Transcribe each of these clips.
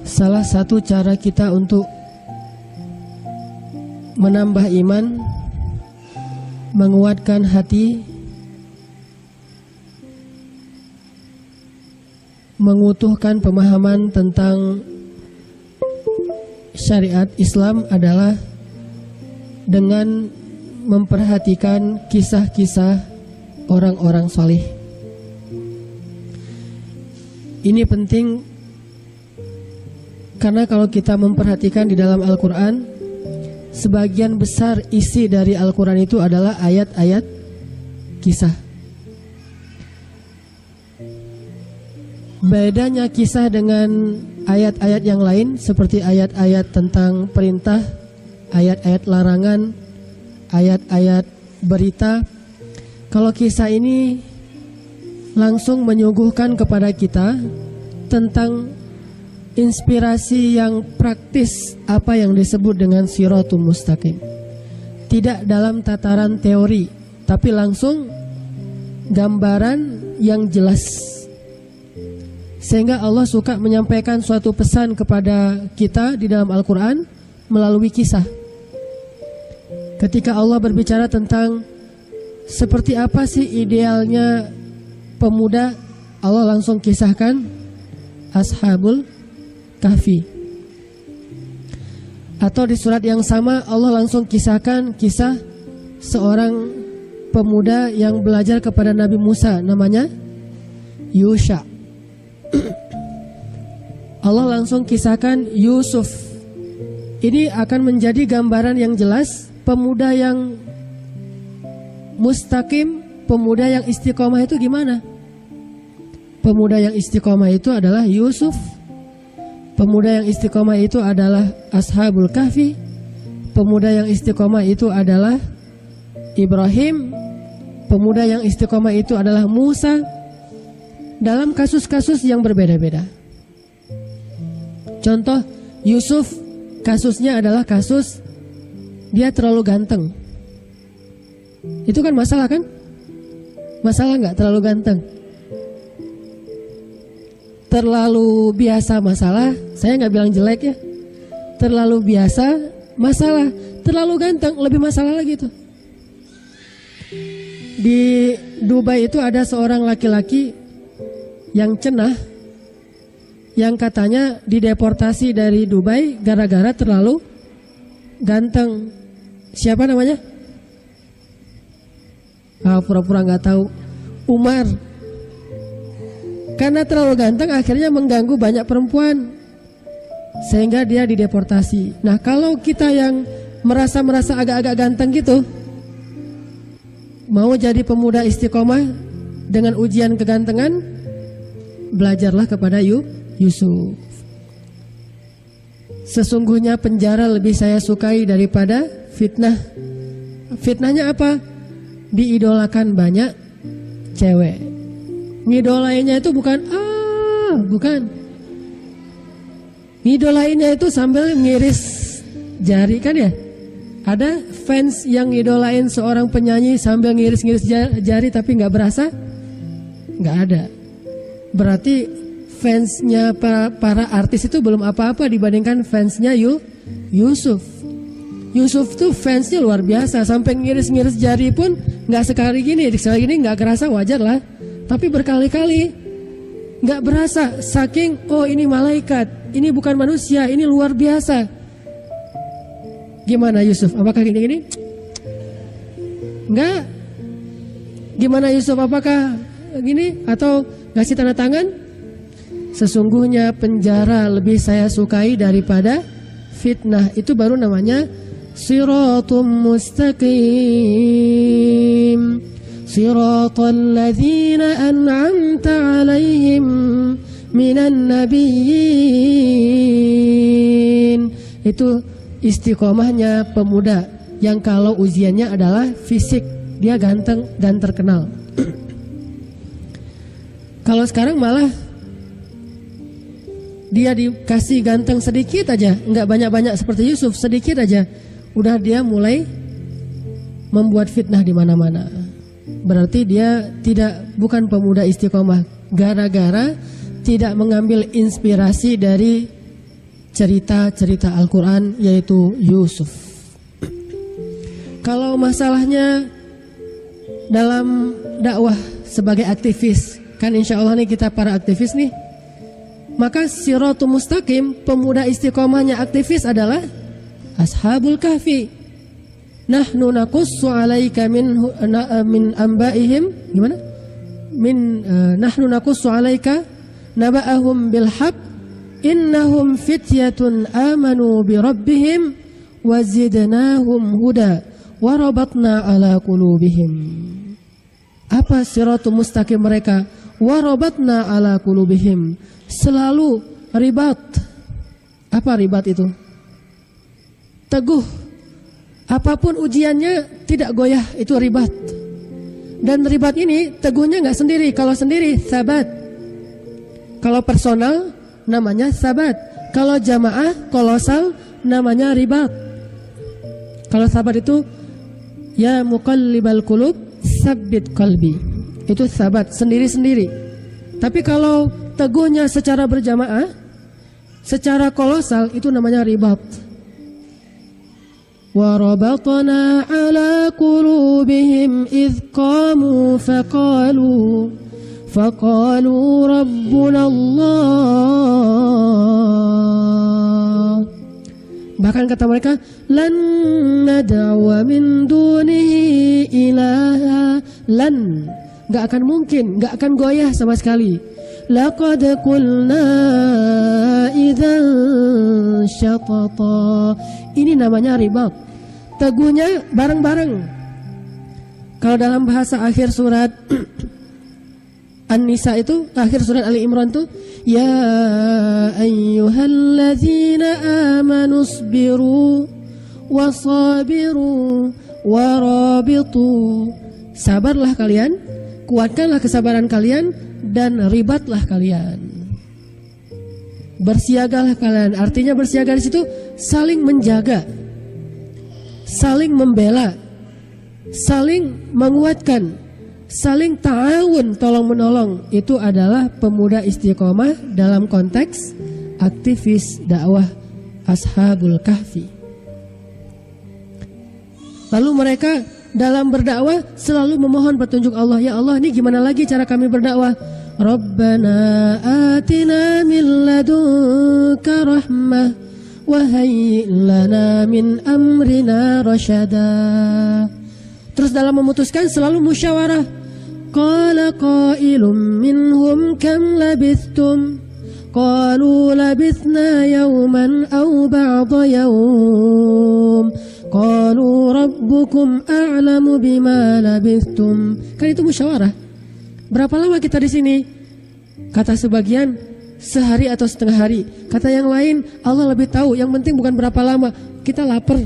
Salah satu cara kita untuk menambah iman, menguatkan hati, mengutuhkan pemahaman tentang syariat Islam adalah dengan memperhatikan kisah-kisah orang-orang saleh. Ini penting karena kalau kita memperhatikan di dalam Al-Quran, sebagian besar isi dari Al-Quran itu adalah ayat-ayat kisah. Bedanya kisah dengan ayat-ayat yang lain seperti ayat-ayat tentang perintah, ayat-ayat larangan, ayat-ayat berita. Kalau kisah ini langsung menyuguhkan kepada kita tentang inspirasi yang praktis, apa yang disebut dengan Shiratul Mustaqim. Tidak dalam tataran teori, tapi langsung gambaran yang jelas. Sehingga Allah suka menyampaikan suatu pesan kepada kita di dalam Al-Quran melalui kisah. Ketika Allah berbicara tentang seperti apa sih idealnya pemuda, Allah langsung kisahkan Ashabul Kahfi. Atau di surat yang sama Allah langsung kisahkan kisah seorang pemuda yang belajar kepada Nabi Musa, namanya Yusha. Allah langsung kisahkan Yusuf. Ini akan menjadi gambaran yang jelas pemuda yang mustaqim, pemuda yang istiqomah itu gimana? Pemuda yang istiqomah itu adalah Yusuf. Pemuda yang istiqomah itu adalah Ashabul Kahfi. Pemuda yang istiqomah itu adalah Ibrahim. Pemuda yang istiqomah itu adalah Musa. Dalam kasus-kasus yang berbeda-beda. Contoh Yusuf, kasusnya adalah kasus dia terlalu ganteng. Itu kan masalah kan? Masalah nggak terlalu ganteng? Terlalu biasa masalah, saya nggak bilang jelek ya. Terlalu biasa masalah, terlalu ganteng lebih masalah lagi tuh. Di Dubai itu ada seorang laki-laki yang cenah, yang katanya dideportasi dari Dubai gara-gara terlalu ganteng. Siapa namanya? Pura-pura nggak tahu. Umar. Karena terlalu ganteng akhirnya mengganggu banyak perempuan, sehingga dia dideportasi. Nah, kalau kita yang merasa agak-agak ganteng gitu, mau jadi pemuda istiqomah dengan ujian kegantengan, belajarlah kepada Yusuf. Sesungguhnya penjara lebih saya sukai daripada fitnah. Fitnahnya apa? Diidolakan banyak cewek. Ngidolainnya itu bukan ngidolainnya itu sambil ngiris jari kan ya. Ada fans yang ngidolain seorang penyanyi sambil ngiris-ngiris jari tapi nggak berasa? Nggak ada. Berarti fansnya para artis itu belum apa-apa dibandingkan fansnya Yusuf. Yusuf tuh fansnya luar biasa, sampai ngiris-ngiris jari pun nggak sekali gini nggak kerasa, wajar lah. Tapi berkali-kali nggak berasa, saking oh ini malaikat, ini bukan manusia, ini luar biasa. Gimana Yusuf? Apakah gini-gini? Enggak. Gimana Yusuf? Apakah gini atau ngasih tanda tangan? Sesungguhnya penjara lebih saya sukai daripada fitnah. Itu baru namanya Shiratul Mustaqim. Shiratal ladzina an'amta 'alaihim minan nabiyyin. Itu istiqomahnya pemuda yang kalau ujiannya adalah fisik, dia ganteng dan terkenal. Kalau sekarang malah dia dikasih ganteng sedikit aja, nggak banyak-banyak seperti Yusuf, sedikit aja, udah dia mulai membuat fitnah di mana-mana. berarti dia bukan pemuda istiqomah gara-gara tidak mengambil inspirasi dari cerita-cerita Al-Quran, yaitu Yusuf. Kalau masalahnya dalam dakwah sebagai aktivis, kan insya Allah nih kita para aktivis nih, maka Siratul Mustaqim, pemuda istiqomahnya aktivis adalah Ashabul Kahfi. Nahnu naqussu 'alaika min anba'ihim, gimana? Nahnu naqussu 'alaika naba'ahum bil haqq innahum fityatun amanu bi rabbihim wazidnahum huda warabatna 'ala qulubihim. Apa Siratul Mustaqim mereka? Warabatna 'ala qulubihim. Selalu ribat. Apa ribat itu? Teguh. Apapun ujiannya tidak goyah, itu ribat. Dan ribat ini teguhnya nggak sendiri. Kalau sendiri sabat. Kalau personal namanya sabat. Kalau jamaah kolosal namanya ribat. Kalau sabat itu ya muqallibal qulub sabbit qalbi. Itu sabat sendiri-sendiri. Tapi kalau teguhnya secara berjamaah, secara kolosal, itu namanya ribat. وَرَبَطْنَا عَلَى قُلُوبِهِمْ إِذْ قَامُوا فَقَالُوا رَبُّنَا اللَّهُ. Bahkan kata mereka, لَن نَدْعُوَ مِن دُونِهِ إِلَهًا. Lan, gak akan mungkin, gak akan goyah sama sekali. لَقَدْ قُلْنَا إِذًا شَطَطًا. Ini namanya ribat. Teguhnya bareng-bareng. Kalau dalam bahasa akhir surat An-Nisa itu, akhir surat Ali Imran itu, ya ayyuhalladzina amanu isbiru wasabiru warabitu. Sabarlah kalian, kuatkanlah kesabaran kalian, dan ribatlah kalian. Bersiagalah kalian. Artinya bersiaga di situ saling menjaga, saling membela, saling menguatkan, saling ta'awun, tolong menolong. Itu adalah pemuda istiqomah dalam konteks aktivis dakwah Ashabul Kahfi. Lalu mereka dalam berdakwah selalu memohon petunjuk Allah. Ya Allah, ini gimana lagi cara kami berdakwah? Rabbana atina min ladunka rahmah wa hayyi' lana min amrina rasyada. Terus dalam memutuskan selalu musyawarah. Qala qailum minhum kam labithtum? Qalu labithna yawman aw ba'da yawm. Qalu rabbukum a'lamu bima labithtum. Kan itu musyawarah. Berapa lama kita di sini? Kata sebagian sehari atau setengah hari. Kata yang lain Allah lebih tahu. Yang penting bukan berapa lama. Kita lapar.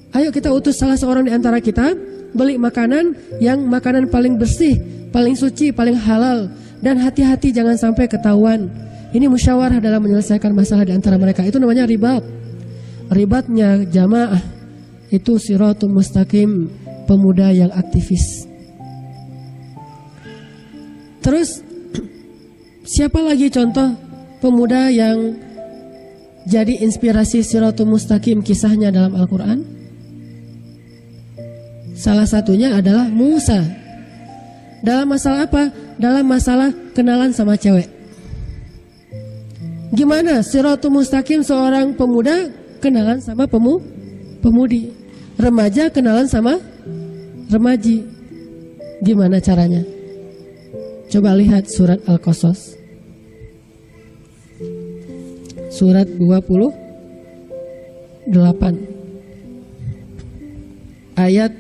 Ayo kita utus salah seorang di antara kita beli makanan yang makanan paling bersih, paling suci, paling halal. Dan hati-hati jangan sampai ketahuan. Ini musyawarah dalam menyelesaikan masalah di antara mereka. Itu namanya ribat. Ribatnya jamaah itu Siratul Mustaqim, pemuda yang aktivis. Terus siapa lagi contoh pemuda yang jadi inspirasi Siratul Mustaqim kisahnya dalam Al-Quran? Salah satunya adalah Musa. Dalam masalah apa? Dalam masalah kenalan sama cewek. Gimana Siratul Mustaqim seorang pemuda kenalan sama pemudi? Remaja kenalan sama remaji. Gimana caranya? Coba lihat surat Al-Qasas. Surat 28 ayat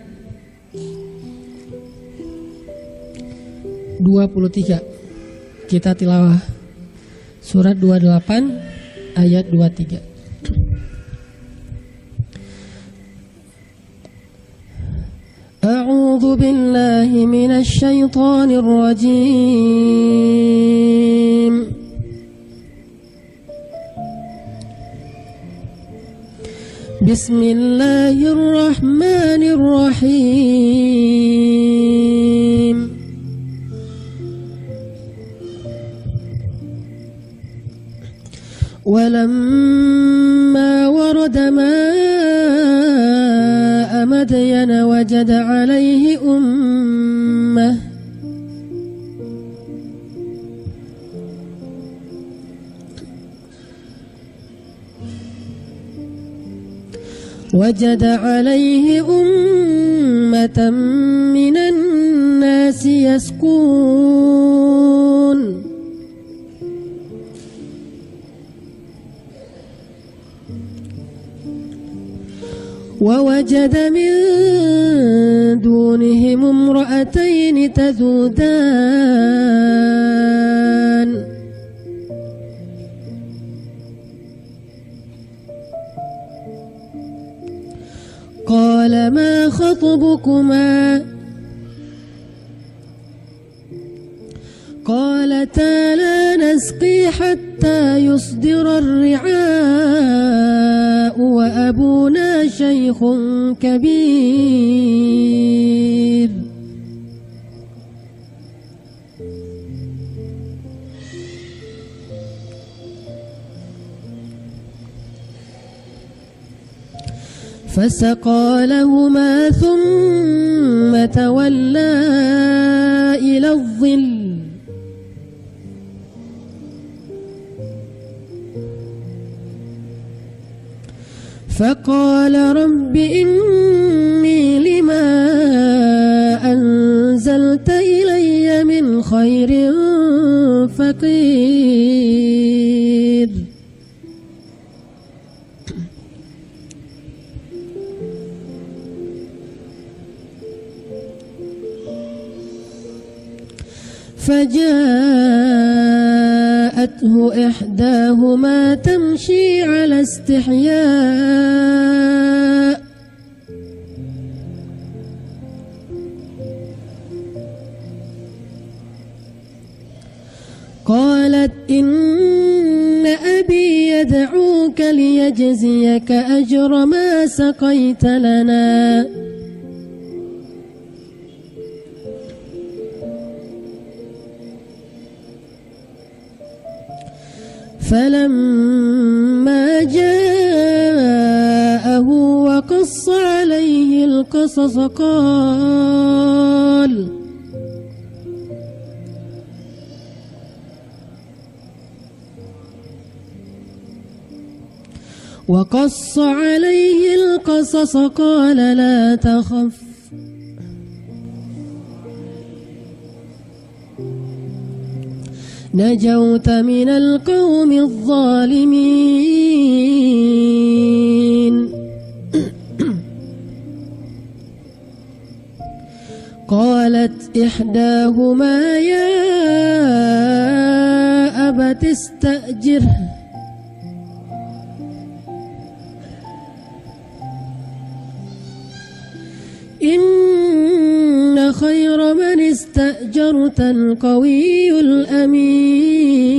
23. Kita tilawah surat 28 ayat 23. A'udzu billahi minasy syaithanir rajim. Bismillahirrahmanirrahim. ولما ورد ماء مدين وجد عليه أمة من الناس يسقون ووجد من دونهم امرأتين تذودان قال ما خطبكما قالتا لا نسقي حتى يصدر الرعاء وأبونا شيخ كبير فسقى لهما ثم تولى إلى الظل فقال رب إني لما أنزلت إلي من خير فقير فجاءته إحداهما تمشي على استحياء قالت إن أبي يدعوك ليجزيك أجر ما سقيت لنا فلما جاءه وقص عليه القصص قال لا تخف نجوت من القوم الظالمين قالت إحداهما يا أبت استأجره إن خير من استأجرت القوي الأمين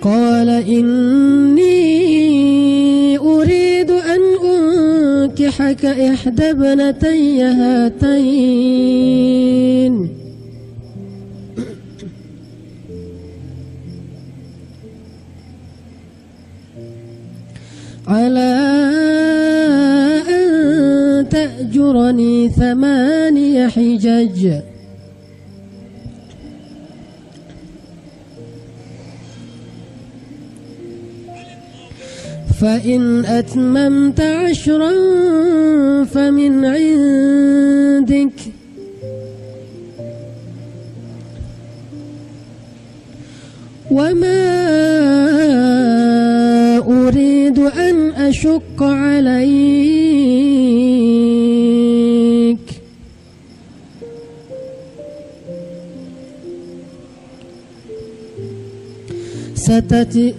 قال إني أريد أن أنكحك إحدى ابنتي هاتين على أن تأجرني 8 حجج فإن أتممت 10 فمن عندك وما أريد أن أشق عليك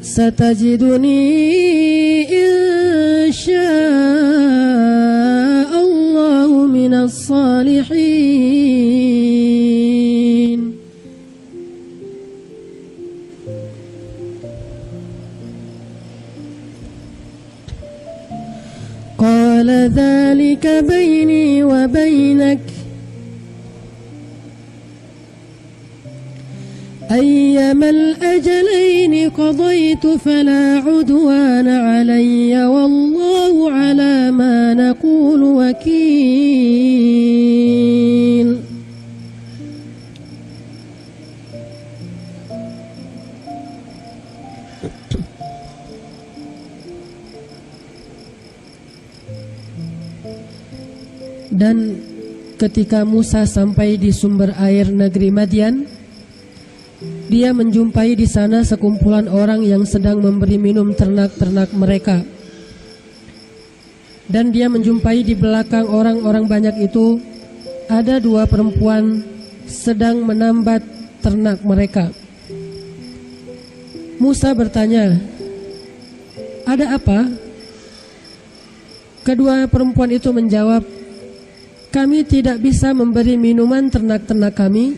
ستجدني إن شاء الله من الصالحين قال ذلك بيني وبينك أيما الأجلين قضيت فلا عدوان علي والله على ما نقول وكيل. Dan ketika Musa sampai di sumber air negeri Madian, dia menjumpai di sana sekumpulan orang yang sedang memberi minum ternak-ternak mereka. Dan dia menjumpai di belakang orang-orang banyak itu ada dua perempuan sedang menambat ternak mereka. Musa bertanya, "Ada apa?" Kedua perempuan itu menjawab, "Kami tidak bisa memberi minuman ternak-ternak kami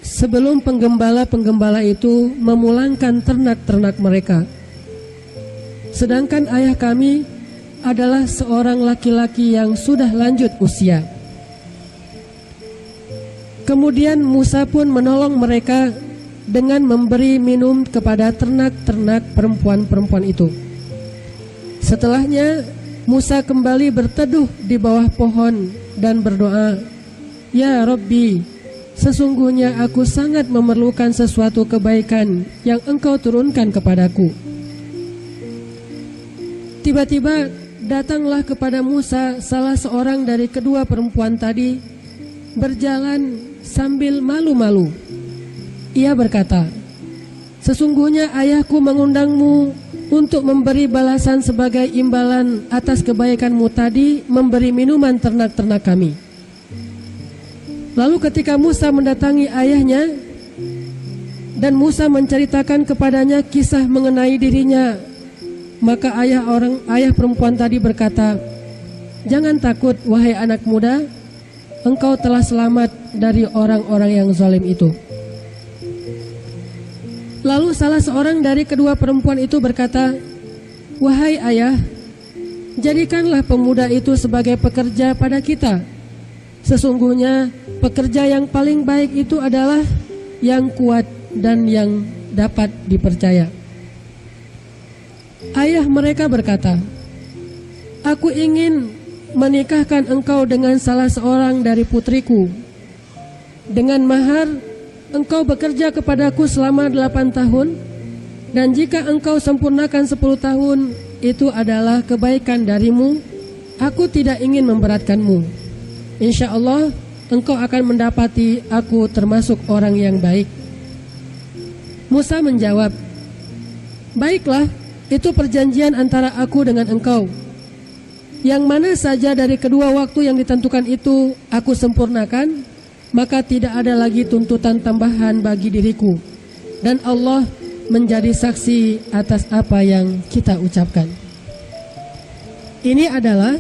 sebelum penggembala-penggembala itu memulangkan ternak-ternak mereka. Sedangkan ayah kami adalah seorang laki-laki yang sudah lanjut usia." Kemudian Musa pun menolong mereka dengan memberi minum kepada ternak-ternak perempuan-perempuan itu. Setelahnya Musa kembali berteduh di bawah pohon dan berdoa, "Ya Rabbi, sesungguhnya aku sangat memerlukan sesuatu kebaikan yang Engkau turunkan kepadaku." Tiba-tiba datanglah kepada Musa salah seorang dari kedua perempuan tadi, berjalan sambil malu-malu. Ia berkata, "Sesungguhnya ayahku mengundangmu untuk memberi balasan sebagai imbalan atas kebaikanmu tadi memberi minuman ternak-ternak kami." Lalu ketika Musa mendatangi ayahnya dan Musa menceritakan kepadanya kisah mengenai dirinya, maka ayah perempuan tadi berkata, "Jangan takut wahai anak muda, engkau telah selamat dari orang-orang yang zalim itu." Lalu salah seorang dari kedua perempuan itu berkata, "Wahai ayah, jadikanlah pemuda itu sebagai pekerja pada kita. Sesungguhnya pekerja yang paling baik itu adalah yang kuat dan yang dapat dipercaya." Ayah mereka berkata, "Aku ingin menikahkan engkau dengan salah seorang dari putriku. Dengan mahar, engkau bekerja kepadaku selama 8 tahun, dan jika engkau sempurnakan 10 tahun, itu adalah kebaikan darimu. Aku tidak ingin memberatkanmu. Insya Allah, engkau akan mendapati aku termasuk orang yang baik." Musa menjawab, "Baiklah, itu perjanjian antara aku dengan engkau. Yang mana saja dari kedua waktu yang ditentukan itu aku sempurnakan, maka tidak ada lagi tuntutan tambahan bagi diriku, dan Allah menjadi saksi atas apa yang kita ucapkan." Ini adalah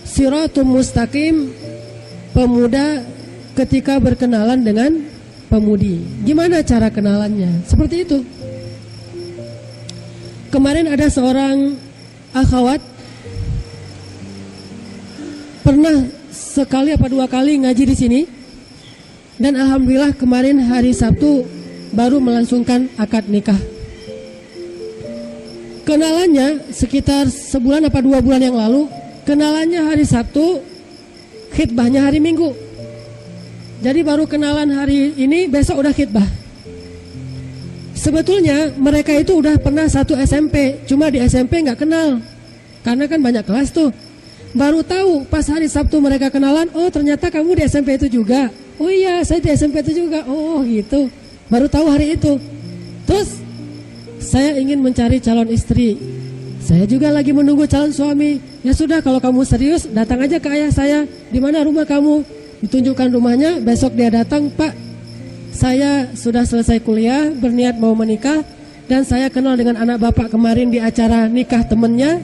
Siratul Mustaqim, pemuda ketika berkenalan dengan pemudi. Gimana cara kenalannya? Seperti itu. Kemarin ada seorang akhwat pernah sekali apa 2 kali ngaji di sini. Dan alhamdulillah kemarin hari Sabtu baru melangsungkan akad nikah. Kenalannya sekitar sebulan apa 2 bulan yang lalu. Kenalannya hari Sabtu, khitbahnya hari Minggu. Jadi baru kenalan hari ini, besok udah khitbah. Sebetulnya mereka itu udah pernah satu SMP, cuma di SMP nggak kenal, karena kan banyak kelas tuh. Baru tahu pas hari Sabtu mereka kenalan, "Oh ternyata kamu di SMP itu juga." "Oh iya, saya di SMP itu juga." "Oh gitu." Baru tahu hari itu. Terus, "Saya ingin mencari calon istri. Saya juga lagi menunggu calon suami." "Ya sudah, kalau kamu serius, datang aja ke ayah saya. Di mana rumah kamu?" Ditunjukkan rumahnya. Besok dia datang, "Pak, saya sudah selesai kuliah, berniat mau menikah, dan saya kenal dengan anak bapak kemarin di acara nikah temennya.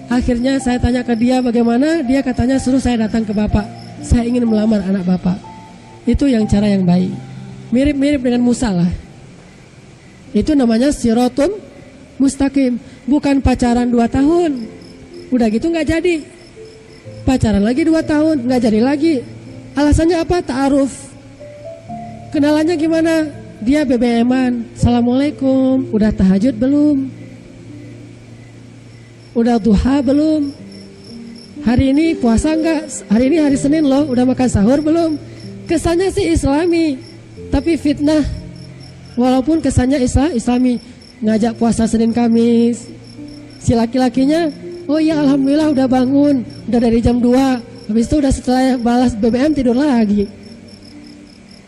Akhirnya saya tanya ke dia bagaimana, dia katanya suruh saya datang ke bapak. Saya ingin melamar anak bapak." Itu yang cara yang baik. Mirip-mirip dengan Musa lah. Itu namanya Siratul Mustaqim. Bukan pacaran 2 tahun, udah gitu gak jadi. Pacaran lagi 2 tahun, gak jadi lagi. Alasannya apa? Ta'aruf. Kenalannya gimana? Dia BBM-an, Assalamualaikum, udah tahajud belum? Udah duha belum? Hari ini puasa enggak? Hari ini hari Senin loh, udah makan sahur belum? Kesannya sih Islami, tapi fitnah. Walaupun kesannya Islami, ngajak puasa Senin Kamis. Si laki-lakinya, oh iya alhamdulillah udah bangun, udah dari jam 2. Habis itu udah setelah balas BBM tidur lagi.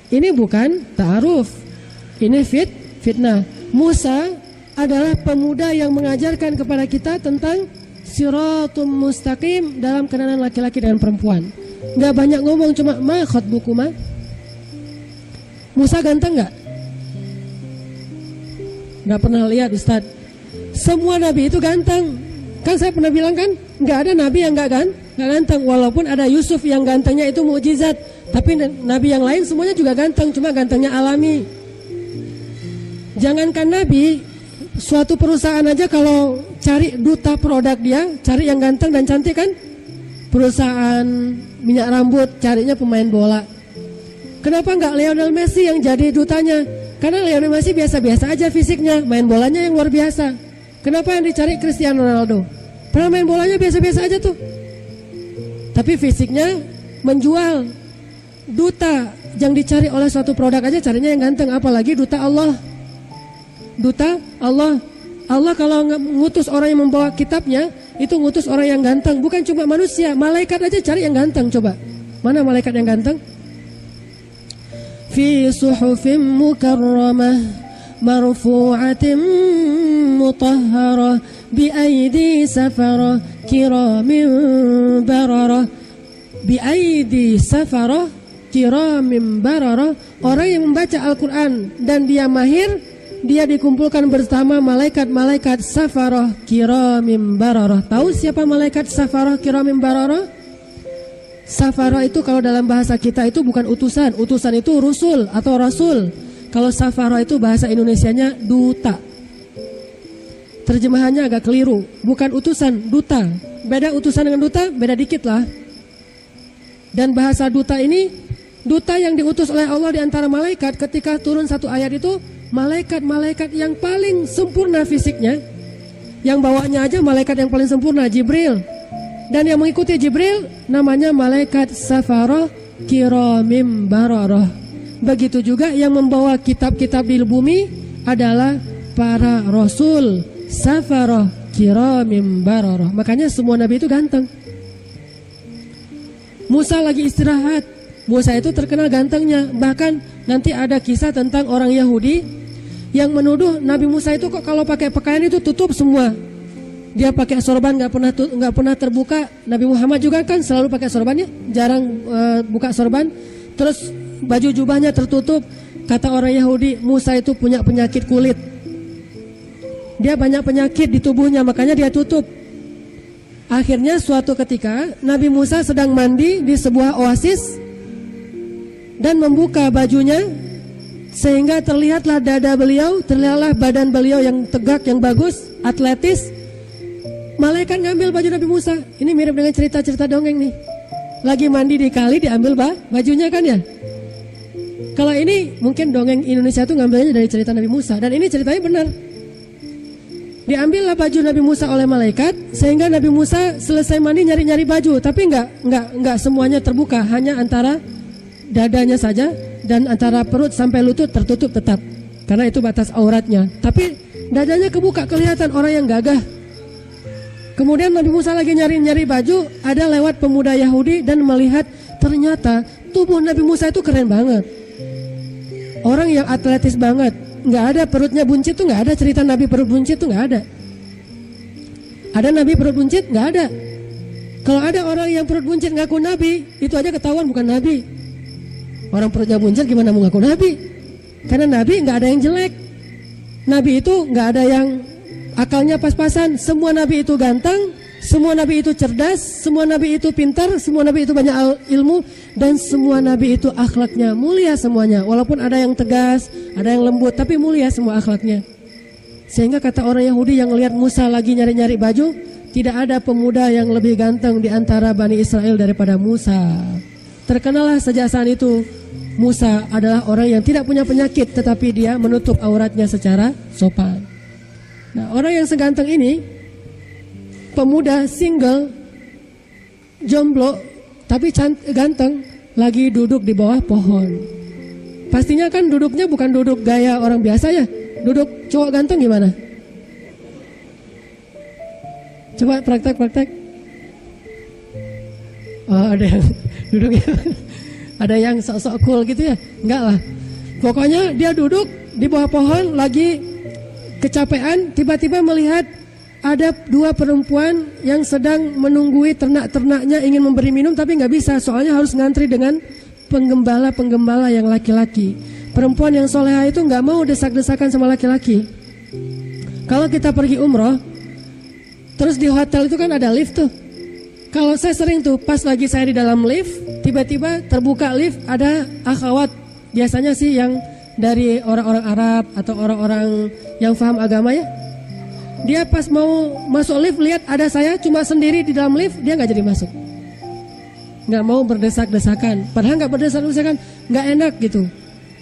Ini bukan ta'aruf, ini fitnah. Musa adalah pemuda yang mengajarkan kepada kita tentang siratum mustaqim dalam kenalan laki-laki dan perempuan. Gak banyak ngomong, cuma ma khotbukuma. Musa ganteng gak? Gak pernah lihat Ustaz. Semua nabi itu ganteng. Kan saya pernah bilang kan, gak ada nabi yang gak ganteng. Walaupun ada Yusuf yang gantengnya itu mukjizat, tapi nabi yang lain semuanya juga ganteng, cuma gantengnya alami. Jangankan nabi, suatu perusahaan aja kalau cari duta produk dia, cari yang ganteng dan cantik kan. Perusahaan minyak rambut carinya pemain bola. Kenapa nggak Lionel Messi yang jadi dutanya? Karena Lionel Messi biasa-biasa aja fisiknya, main bolanya yang luar biasa. Kenapa yang dicari Cristiano Ronaldo? Padahal main bolanya biasa-biasa aja tuh, tapi fisiknya menjual. Duta yang dicari oleh suatu produk aja carinya yang ganteng, apalagi duta Allah. Duta Allah. Allah kalau ngutus orang yang membawa kitabnya, itu ngutus orang yang ganteng, bukan cuma manusia, malaikat aja cari yang ganteng. Coba, mana malaikat yang ganteng? Fi suhufim mukarramah marfu'atin mutahharah bi aidi safarah kiramin bararah. Bi aidi safarah kiramin bararah. Orang yang membaca Al-Quran dan dia mahir, dia dikumpulkan bersama malaikat-malaikat safarah kiramim bararah. Tahu siapa malaikat safarah kiramim bararah? Safarah itu kalau dalam bahasa kita itu bukan utusan. Utusan itu rusul atau rasul. Kalau safarah itu bahasa Indonesianya duta. Terjemahannya agak keliru. Bukan utusan, duta. Beda utusan dengan duta, beda dikit lah. Dan bahasa duta ini, duta yang diutus oleh Allah di antara malaikat. Ketika turun satu ayat itu, malaikat-malaikat yang paling sempurna fisiknya, yang bawanya aja malaikat yang paling sempurna, Jibril. Dan yang mengikuti Jibril namanya malaikat safarah kiramim bararah. Begitu juga yang membawa kitab-kitab di bumi adalah para rasul safarah kiramim bararah. Makanya semua nabi itu ganteng. Musa lagi istirahat, Musa itu terkenal gantengnya. Bahkan nanti ada kisah tentang orang Yahudi yang menuduh Nabi Musa itu kok kalau pakai pakaian itu tutup semua. Dia pakai sorban nggak pernah terbuka. Nabi Muhammad juga kan selalu pakai sorbannya, jarang buka sorban. Terus baju jubahnya tertutup. Kata orang Yahudi, Musa itu punya penyakit kulit. Dia banyak penyakit di tubuhnya, makanya dia tutup. Akhirnya suatu ketika Nabi Musa sedang mandi di sebuah oasis dan membuka bajunya, sehingga terlihatlah dada beliau, terlihatlah badan beliau yang tegak, yang bagus, atletis. Malaikat ngambil baju Nabi Musa. Ini mirip dengan cerita-cerita dongeng nih. Lagi mandi di kali, diambil bajunya kan ya. Kalau ini mungkin dongeng Indonesia itu ngambilnya dari cerita Nabi Musa, dan ini ceritanya benar. Diambillah baju Nabi Musa oleh malaikat, sehingga Nabi Musa selesai mandi nyari-nyari baju, tapi enggak semuanya terbuka, hanya antara dadanya saja dan antara perut sampai lutut tertutup tetap, karena itu batas auratnya. Tapi dadanya kebuka, kelihatan orang yang gagah. Kemudian Nabi Musa lagi nyari-nyari baju, ada lewat pemuda Yahudi dan melihat ternyata tubuh Nabi Musa itu keren banget. Orang yang atletis banget, nggak ada perutnya buncit tuh, nggak ada cerita Nabi perut buncit tuh, nggak ada. Ada Nabi perut buncit? Nggak ada. Kalau ada orang yang perut buncit ngaku Nabi, itu aja ketahuan bukan Nabi. Orang perutnya buncit gimana mau ngaku Nabi? Karena Nabi nggak ada yang jelek. Nabi itu nggak ada yang akalnya pas-pasan. Semua Nabi itu ganteng, semua Nabi itu cerdas, semua Nabi itu pintar, semua Nabi itu banyak ilmu, dan semua Nabi itu akhlaknya mulia semuanya. Walaupun ada yang tegas, ada yang lembut, tapi mulia semua akhlaknya. Sehingga kata orang Yahudi yang lihat Musa lagi nyari-nyari baju, tidak ada pemuda yang lebih ganteng di antara Bani Israel daripada Musa. Terkenalah sejak saat itu Musa adalah orang yang tidak punya penyakit, tetapi dia menutup auratnya secara sopan. Nah, orang yang seganteng ini, pemuda single, jomblo, tapi ganteng, lagi duduk di bawah pohon. Pastinya kan duduknya bukan duduk gaya orang biasa ya. Duduk cowok ganteng gimana? Coba praktek. Oh, ada yang duduknya ada yang sok-sok cool gitu ya? Enggak lah. Pokoknya dia duduk di bawah pohon lagi kecapean, tiba-tiba melihat ada dua perempuan yang sedang menunggui ternak-ternaknya ingin memberi minum tapi nggak bisa, soalnya harus ngantri dengan penggembala-penggembala yang laki-laki. Perempuan yang soleha itu nggak mau desak-desakan sama laki-laki. Kalau kita pergi umroh, terus di hotel itu kan ada lift tuh. Kalau saya sering tuh pas lagi saya di dalam lift, tiba-tiba terbuka lift, ada akhwat, biasanya sih yang dari orang-orang Arab atau orang-orang yang paham agama ya. Dia pas mau masuk lift lihat ada saya cuma sendiri di dalam lift, dia nggak jadi masuk. Nggak mau berdesak-desakan. Padahal nggak berdesak-desakan, nggak enak gitu.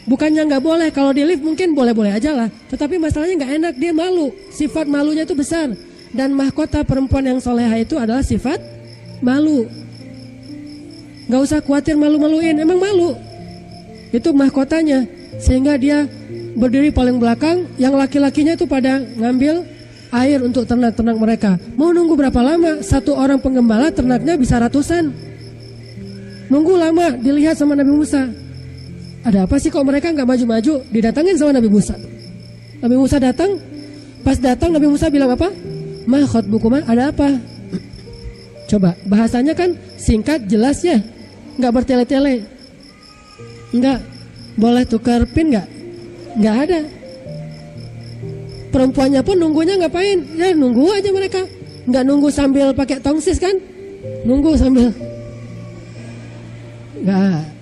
Bukannya nggak boleh, kalau di lift mungkin boleh-boleh aja lah. Tetapi masalahnya nggak enak, dia malu. Sifat malunya itu besar. Dan mahkota perempuan yang soleha itu adalah sifat malu. Nggak usah khawatir malu-maluin, emang malu. Itu mahkotanya. Sehingga dia berdiri paling belakang, yang laki-lakinya itu pada ngambil air untuk ternak-ternak mereka. Mau nunggu berapa lama? Satu orang penggembala ternaknya bisa ratusan. Nunggu lama, dilihat sama Nabi Musa. Ada apa sih kok mereka nggak maju-maju? Didatangin sama Nabi Musa. Nabi Musa datang. Pas datang Nabi Musa bilang apa? Ma khotbukuma, ada apa? Coba bahasanya kan singkat jelas ya, nggak bertele-tele. Nggak boleh tukar pin nggak ada. Perempuannya pun nunggunya ngapain? Ya nunggu aja mereka. Nggak nunggu sambil pakai tongsis kan? Nunggu sambil nggak.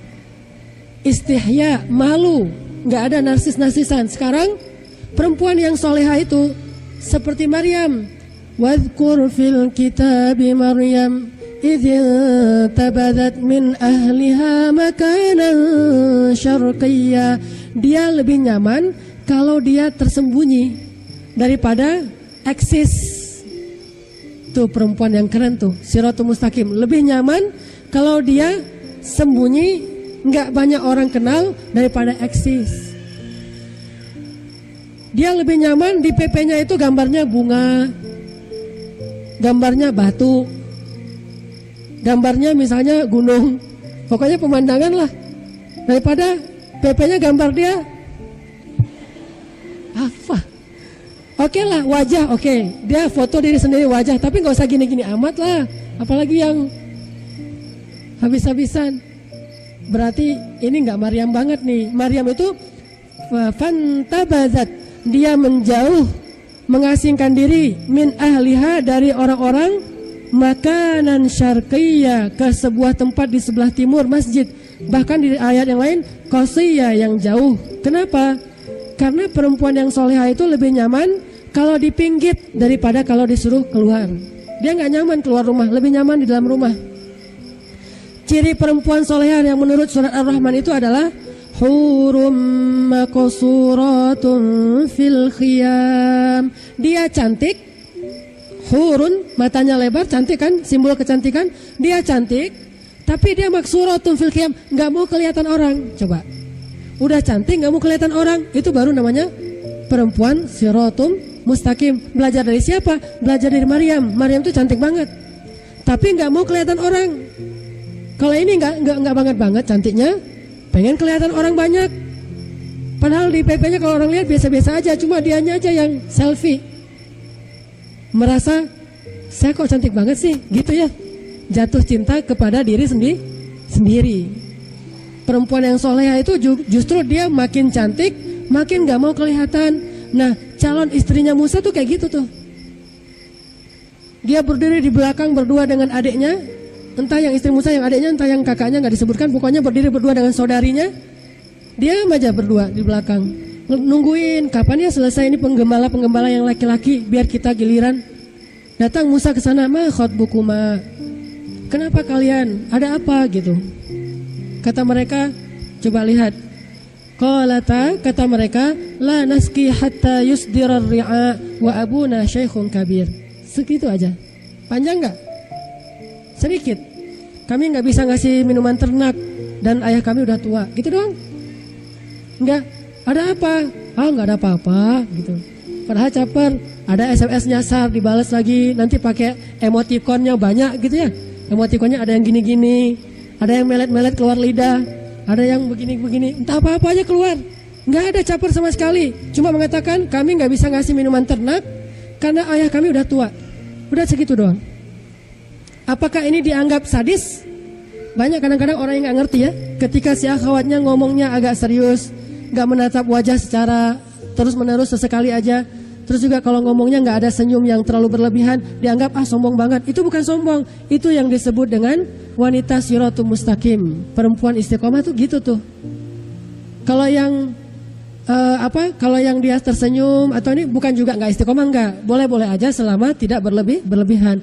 Istihya, malu, nggak ada narsis-narsisan. Sekarang perempuan yang soleha itu seperti Maryam. Wadhkur fil kitabi Maryam idh tabadat min ahliha makanan syarqiyya. Dia lebih nyaman kalau dia tersembunyi daripada eksis. Tuh perempuan yang keren tuh, Siratul Mustaqim. Lebih nyaman kalau dia sembunyi, nggak banyak orang kenal daripada eksis. Dia lebih nyaman di PP-nya itu gambarnya bunga, gambarnya batu, gambarnya misalnya gunung, pokoknya pemandangan lah, daripada PP-nya gambar dia apa? Oke lah, wajah oke. Dia foto diri sendiri wajah, tapi nggak usah gini-gini amat lah, apalagi yang habis-habisan. Berarti ini nggak Maryam banget nih. Maryam itu fantabazat, dia menjauh, mengasingkan diri min ahliha, dari orang-orang, makanan syarqiyya, ke sebuah tempat di sebelah timur masjid. Bahkan di ayat yang lain qasiyya, yang jauh. Kenapa? Karena perempuan yang soleha itu lebih nyaman kalau dipinggit daripada kalau disuruh keluar. Dia nggak nyaman keluar rumah, lebih nyaman di dalam rumah. Ciri perempuan soleha yang menurut surat Ar-Rahman itu adalah hurum maqsuratun fil khiyam. Dia cantik, hurun, matanya lebar, cantik kan, simbol kecantikan. Dia cantik, tapi dia maqsuratun fil khiyam, nggak mau kelihatan orang. Coba, udah cantik nggak mau kelihatan orang, itu baru namanya perempuan Siratul Mustaqim. Belajar dari siapa? Belajar dari Maryam. Maryam itu cantik banget, tapi nggak mau kelihatan orang. Kalau ini nggak banget cantiknya, pengen kelihatan orang banyak. Padahal di PP-nya kalau orang lihat biasa-biasa aja, cuma dianya aja yang selfie. Merasa saya kok cantik banget sih, gitu ya. Jatuh cinta kepada diri sendiri. Perempuan yang soleha itu justru dia makin cantik, makin nggak mau kelihatan. Nah, calon istrinya Musa tuh kayak gitu tuh. Dia berdiri di belakang berdua dengan adiknya. Entah yang istri Musa, yang adiknya, entah yang kakaknya, nggak disebutkan. Pokoknya berdiri berdua dengan saudarinya. Dia aja berdua di belakang, nungguin kapan ya selesai ini penggembala-penggembala yang laki-laki, biar kita giliran. Datang Musa ke sana, ma khotbukuma, kenapa kalian? Ada apa gitu? Kata mereka, coba lihat. Qalata, kata mereka, la naski hatta yusdirar ri'a wa abuna syekhun kabir. Segitu aja. Panjang enggak? Sedikit. Kami enggak bisa ngasih minuman ternak dan ayah kami udah tua. Gitu doang. Enggak. Ada apa? Enggak ada apa-apa gitu. Padahal caper, ada SMS nyasar dibalas lagi, nanti pakai emotikonnya banyak gitu ya. Emotikonnya ada yang gini-gini, ada yang melet-melet keluar lidah, ada yang begini-begini, entah apa-apa aja keluar. Nggak ada caper sama sekali. Cuma mengatakan kami nggak bisa ngasih minuman ternak karena ayah kami udah tua. Udah segitu doang. Apakah ini dianggap sadis? Banyak kadang-kadang orang yang nggak ngerti ya. Ketika si akhwatnya ngomongnya agak serius, nggak menatap wajah secara terus-menerus sesekali aja. Terus juga kalau ngomongnya nggak ada senyum yang terlalu berlebihan, dianggap sombong banget. Itu bukan sombong, itu yang disebut dengan wanita siratul mustaqim. Perempuan istiqomah tuh gitu tuh. Kalau yang kalau yang dia tersenyum atau ini bukan juga nggak istiqomah, nggak. Boleh-boleh aja selama tidak berlebihan.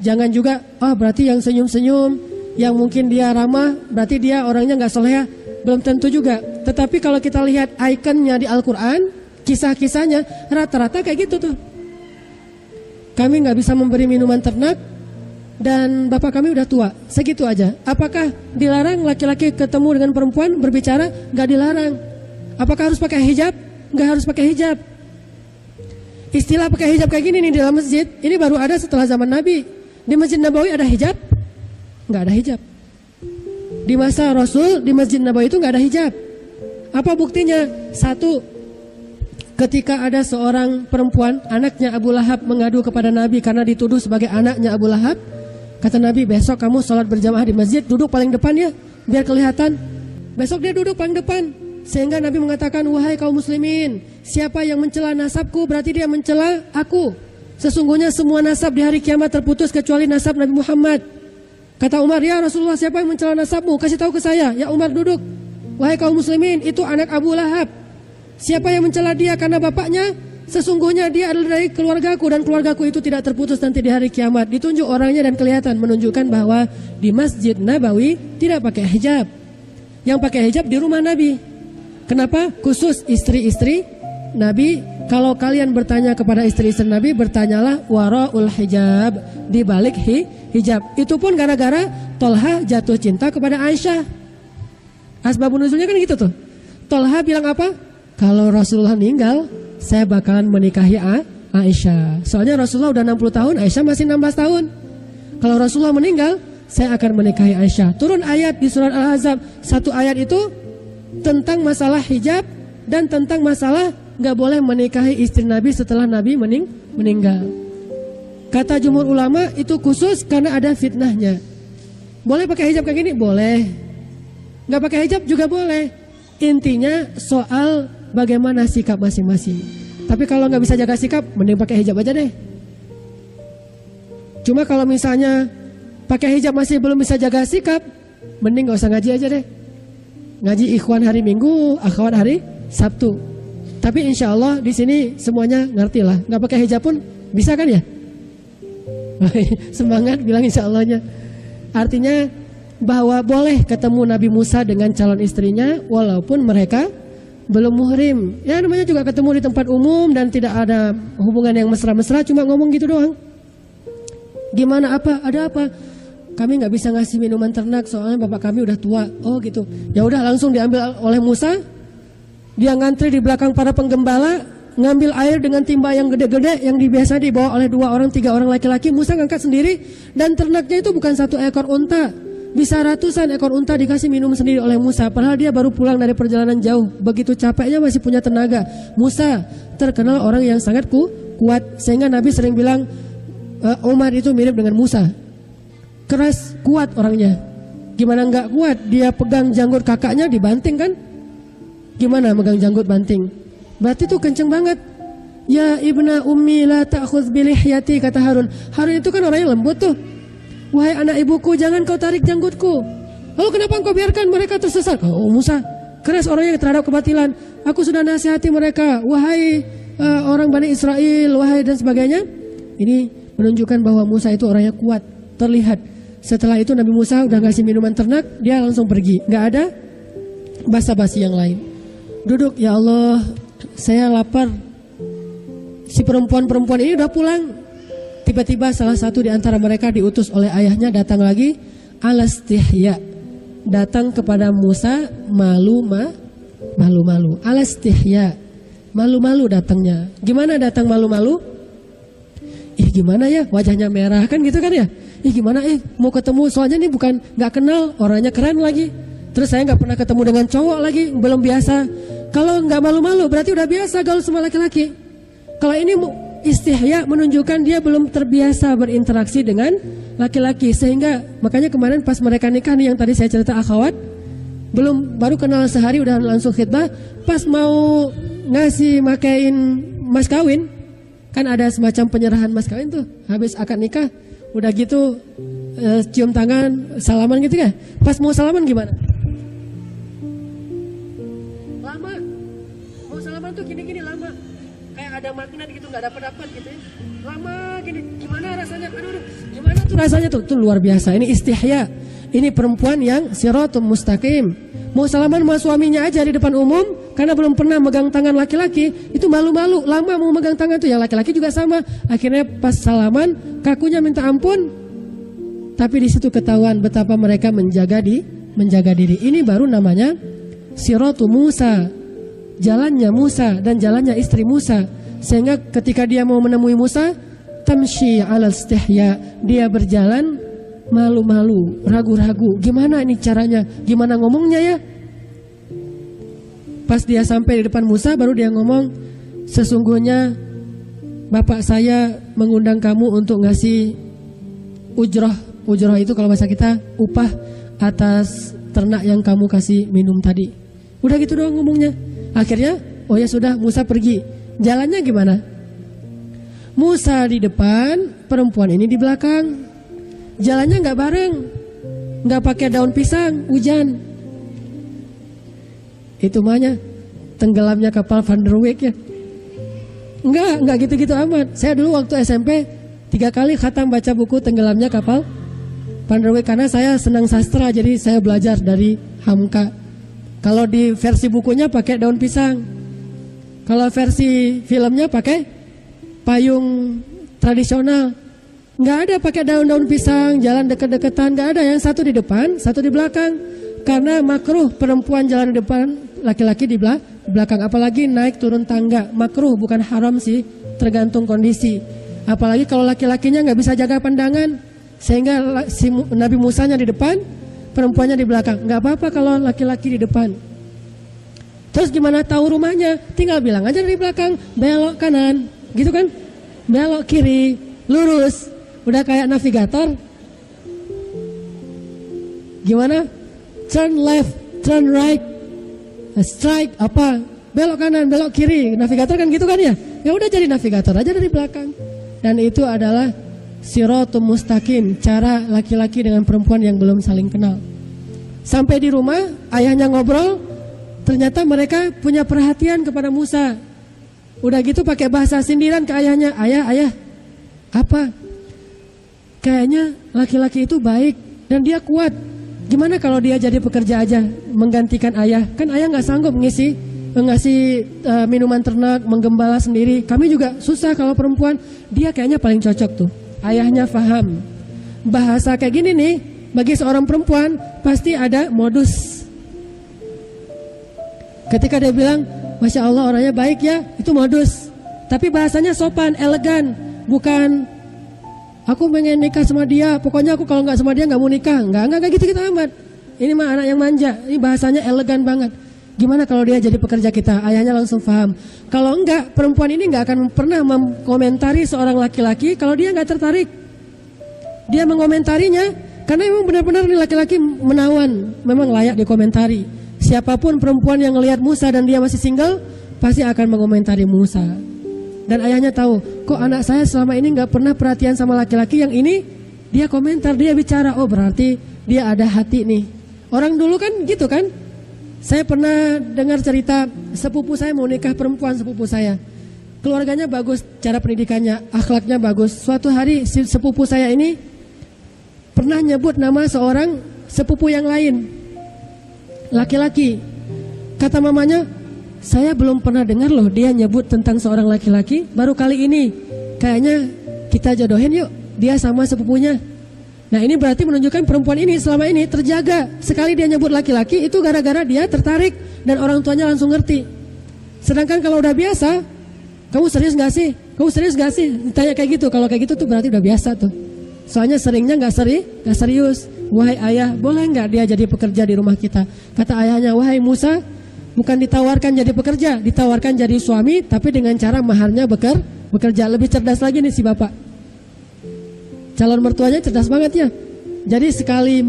Jangan juga berarti yang senyum-senyum, yang mungkin dia ramah, berarti dia orangnya nggak soleh. Belum tentu juga. Tetapi kalau kita lihat ikonnya di Al-Quran, kisah-kisahnya rata-rata kayak gitu tuh. Kami nggak bisa memberi minuman ternak dan bapak kami udah tua. Segitu aja. Apakah dilarang laki-laki ketemu dengan perempuan berbicara? Nggak dilarang. Apakah harus pakai hijab? Nggak harus pakai hijab. Istilah pakai hijab kayak gini nih di dalam masjid, ini baru ada setelah zaman Nabi. Di Masjid Nabawi ada hijab? Nggak ada hijab. Di masa Rasul di Masjid Nabawi itu nggak ada hijab. Apa buktinya? Satu, ketika ada seorang perempuan, anaknya Abu Lahab mengadu kepada Nabi karena dituduh sebagai anaknya Abu Lahab. Kata Nabi, besok kamu sholat berjamaah di masjid, duduk paling depan ya, biar kelihatan. Besok dia duduk paling depan. Sehingga Nabi mengatakan, wahai kaum muslimin, siapa yang mencela nasabku berarti dia mencela aku. Sesungguhnya semua nasab di hari kiamat terputus kecuali nasab Nabi Muhammad. Kata Umar, ya Rasulullah, siapa yang mencela nasabmu? Kasih tahu ke saya. Ya Umar, duduk. Wahai kaum muslimin, itu anak Abu Lahab. Siapa yang mencela dia karena bapaknya? Sesungguhnya dia adalah dari keluargaku dan keluargaku itu tidak terputus nanti di hari kiamat. Ditunjuk orangnya dan kelihatan, menunjukkan bahwa di Masjid Nabawi tidak pakai hijab. Yang pakai hijab di rumah Nabi. Kenapa? Khusus istri-istri Nabi. Kalau kalian bertanya kepada istri-istri Nabi, bertanyalah waraul hijab, di balik hijab. Itu pun gara-gara Tolha jatuh cinta kepada Aisyah. Asbabun nuzulnya kan gitu tuh. Tolha bilang apa? Kalau Rasulullah meninggal, saya bakalan menikahi Aisyah. Soalnya Rasulullah udah 60 tahun, Aisyah masih 16 tahun. Kalau Rasulullah meninggal, saya akan menikahi Aisyah. Turun ayat di surat Al-Ahzab. Satu ayat itu tentang masalah hijab dan tentang masalah gak boleh menikahi istri Nabi setelah Nabi meninggal. Kata jumhur ulama itu khusus karena ada fitnahnya. Boleh pakai hijab kayak gini? Boleh. Gak pakai hijab juga boleh. Intinya soal bagaimana sikap masing-masing. Tapi kalau gak bisa jaga sikap, mending pakai hijab aja deh. Cuma kalau misalnya pakai hijab masih belum bisa jaga sikap, mending gak usah ngaji aja deh. Ngaji ikhwan hari Minggu, akhwat hari Sabtu. Tapi insya Allah di sini semuanya ngerti lah. Gak pakai hijab pun bisa kan ya? Semangat bilang insya Allahnya. Artinya bahwa boleh ketemu Nabi Musa dengan calon istrinya walaupun mereka belum muhrim. Ya namanya juga ketemu di tempat umum dan tidak ada hubungan yang mesra-mesra, cuma ngomong gitu doang. Gimana apa? Ada apa? Kami nggak bisa ngasih minuman ternak soalnya bapak kami udah tua. Oh gitu. Ya udah langsung diambil oleh Musa. Dia ngantri di belakang para penggembala, ngambil air dengan timba yang gede-gede yang biasa dibawa oleh 2 orang 3 orang laki-laki. Musa ngangkat sendiri dan ternaknya itu bukan 1 ekor unta. Bisa ratusan ekor unta dikasih minum sendiri oleh Musa. Padahal dia baru pulang dari perjalanan jauh. Begitu capeknya masih punya tenaga. Musa terkenal orang yang sangat kuat. Sehingga Nabi sering bilang Umar itu mirip dengan Musa. Keras, kuat orangnya. Gimana nggak kuat? Dia pegang janggut kakaknya dibanting kan? Gimana megang janggut banting? Berarti tuh kenceng banget. Ya ibna ummi la ta'khudz bi lihyati, kata Harun. Harun itu kan orangnya lembut tuh. Wahai anak ibuku, jangan kau tarik janggutku. Lalu kenapa engkau biarkan mereka tersesat? Oh Musa, keras orangnya terhadap kebatilan. Aku sudah nasihati mereka. Wahai orang Bani Israel, wahai dan sebagainya. Ini menunjukkan bahwa Musa itu orangnya kuat, terlihat. Setelah itu Nabi Musa udah ngasih minuman ternak, dia langsung pergi. Nggak ada basa-basi yang lain. Duduk, ya Allah, saya lapar. Si perempuan-perempuan ini udah pulang. Tiba-tiba salah satu di antara mereka diutus oleh ayahnya datang lagi, alastihya, datang kepada Musa malu-malu. Alastihya, malu-malu datangnya. Gimana datang malu-malu? Gimana ya, wajahnya merah kan gitu kan ya? Gimana mau ketemu, soalnya nih bukan nggak kenal, orangnya keren lagi. Terus saya nggak pernah ketemu dengan cowok lagi, belum biasa. Kalau nggak malu-malu berarti udah biasa gaul sama laki-laki. Kalau ini istihya menunjukkan dia belum terbiasa berinteraksi dengan laki-laki, sehingga makanya kemarin pas mereka nikah nih yang tadi saya cerita akhwat, baru kenal sehari udah langsung khitbah. Pas mau ngasih makain mas kawin, kan ada semacam penyerahan mas kawin tuh, habis akad nikah, udah gitu cium tangan, salaman gitu ya. Pas mau salaman gimana? Lama, mau salaman tuh gini-gini lama, kayak ada magnet gitu, nggak dapat gitu ya. Lama gini, gimana rasanya? Aduh, gimana tuh rasanya tuh? Tuh luar biasa. Ini istihya. Ini perempuan yang siratul mustaqim. Mau salaman sama suaminya aja di depan umum, karena belum pernah megang tangan laki-laki, itu malu-malu, lama mau megang tangan tuh. Yang laki-laki juga sama. Akhirnya pas salaman, kakunya minta ampun. Tapi di situ ketahuan betapa mereka menjaga diri. Ini baru namanya siratul Musa, jalannya Musa dan jalannya istri Musa. Sehingga ketika dia mau menemui Musa, tamshi alal istihya, dia berjalan malu-malu, ragu-ragu. Gimana ini caranya? Gimana ngomongnya ya? Pas dia sampai di depan Musa, baru dia ngomong, sesungguhnya bapak saya mengundang kamu untuk ngasih ujroh. Ujroh itu kalau bahasa kita upah atas ternak yang kamu kasih minum tadi. Udah gitu doang ngomongnya. Akhirnya, oh ya sudah, Musa pergi. Jalannya gimana? Musa di depan, perempuan ini di belakang. Jalannya nggak bareng, nggak pakai daun pisang, hujan. Itu mahnya tenggelamnya kapal Van der Wijk ya. Nggak gitu-gitu amat. Saya dulu waktu SMP 3 kali khatam baca buku tenggelamnya kapal Van der Wijk, karena saya senang sastra, jadi saya belajar dari Hamka. Kalau di versi bukunya pakai daun pisang, kalau versi filmnya pakai payung tradisional. Nggak ada pakai daun-daun pisang, jalan deket-deketan, nggak ada. Yang satu di depan, satu di belakang. Karena makruh perempuan jalan di depan, laki-laki di belakang. Apalagi naik turun tangga, makruh, bukan haram sih, tergantung kondisi. Apalagi kalau laki-lakinya nggak bisa jaga pandangan, sehingga si Nabi Musanya di depan, perempuannya di belakang. Nggak apa-apa kalau laki-laki di depan. Terus gimana tahu rumahnya? Tinggal bilang aja dari belakang, belok kanan, gitu kan? Belok kiri, lurus. Udah kayak navigator. Gimana? Turn left, turn right, strike apa? Belok kanan, belok kiri. Navigator kan gitu kan ya? Ya udah jadi navigator aja dari belakang. Dan itu adalah siratul mustaqim, cara laki-laki dengan perempuan yang belum saling kenal. Sampai di rumah, ayahnya ngobrol. Ternyata mereka punya perhatian kepada Musa. Udah gitu pakai bahasa sindiran ke ayahnya. Ayah, apa? Kayaknya laki-laki itu baik dan dia kuat. Gimana kalau dia jadi pekerja aja, menggantikan ayah? Kan ayah nggak sanggup ngasih minuman ternak, menggembala sendiri. Kami juga susah kalau perempuan. Dia kayaknya paling cocok tuh. Ayahnya paham. Bahasa kayak gini nih, bagi seorang perempuan pasti ada modus. Ketika dia bilang, Masya Allah orangnya baik ya, itu modus. Tapi bahasanya sopan, elegan. Bukan, aku pengen nikah sama dia, pokoknya aku kalau nggak sama dia nggak mau nikah. Nggak gitu-gitu amat. Ini mah anak yang manja. Ini bahasanya elegan banget. Gimana kalau dia jadi pekerja kita? Ayahnya langsung paham. Kalau enggak, perempuan ini nggak akan pernah mengomentari seorang laki-laki kalau dia nggak tertarik. Dia mengomentarinya karena memang benar-benar nih laki-laki menawan, memang layak dikomentari. Siapapun perempuan yang ngelihat Musa dan dia masih single, pasti akan mengomentari Musa. Dan ayahnya tahu, kok anak saya selama ini nggak pernah perhatian sama laki-laki, yang ini dia komentar, dia bicara, oh berarti dia ada hati nih. Orang dulu kan gitu kan. Saya pernah dengar cerita sepupu saya mau nikah perempuan, sepupu saya. Keluarganya bagus, cara pendidikannya, akhlaknya bagus. Suatu hari si sepupu saya ini pernah nyebut nama seorang sepupu yang lain, laki-laki. Kata mamanya, saya belum pernah dengar loh dia nyebut tentang seorang laki-laki, baru kali ini. Kayaknya kita jodohin yuk dia sama sepupunya. Nah ini berarti menunjukkan perempuan ini selama ini terjaga. Sekali dia nyebut laki-laki itu gara-gara dia tertarik dan orang tuanya langsung ngerti. Sedangkan kalau udah biasa, kamu serius gak sih? Kamu serius gak sih? Ditanya kayak gitu. Kalau kayak gitu tuh berarti udah biasa tuh. Soalnya seringnya gak serius. Wahai ayah, boleh gak dia jadi pekerja di rumah kita? Kata ayahnya, wahai Musa, bukan ditawarkan jadi pekerja, ditawarkan jadi suami, tapi dengan cara maharnya bekerja. Lebih cerdas lagi nih si bapak. Calon mertuanya cerdas banget ya. Jadi sekali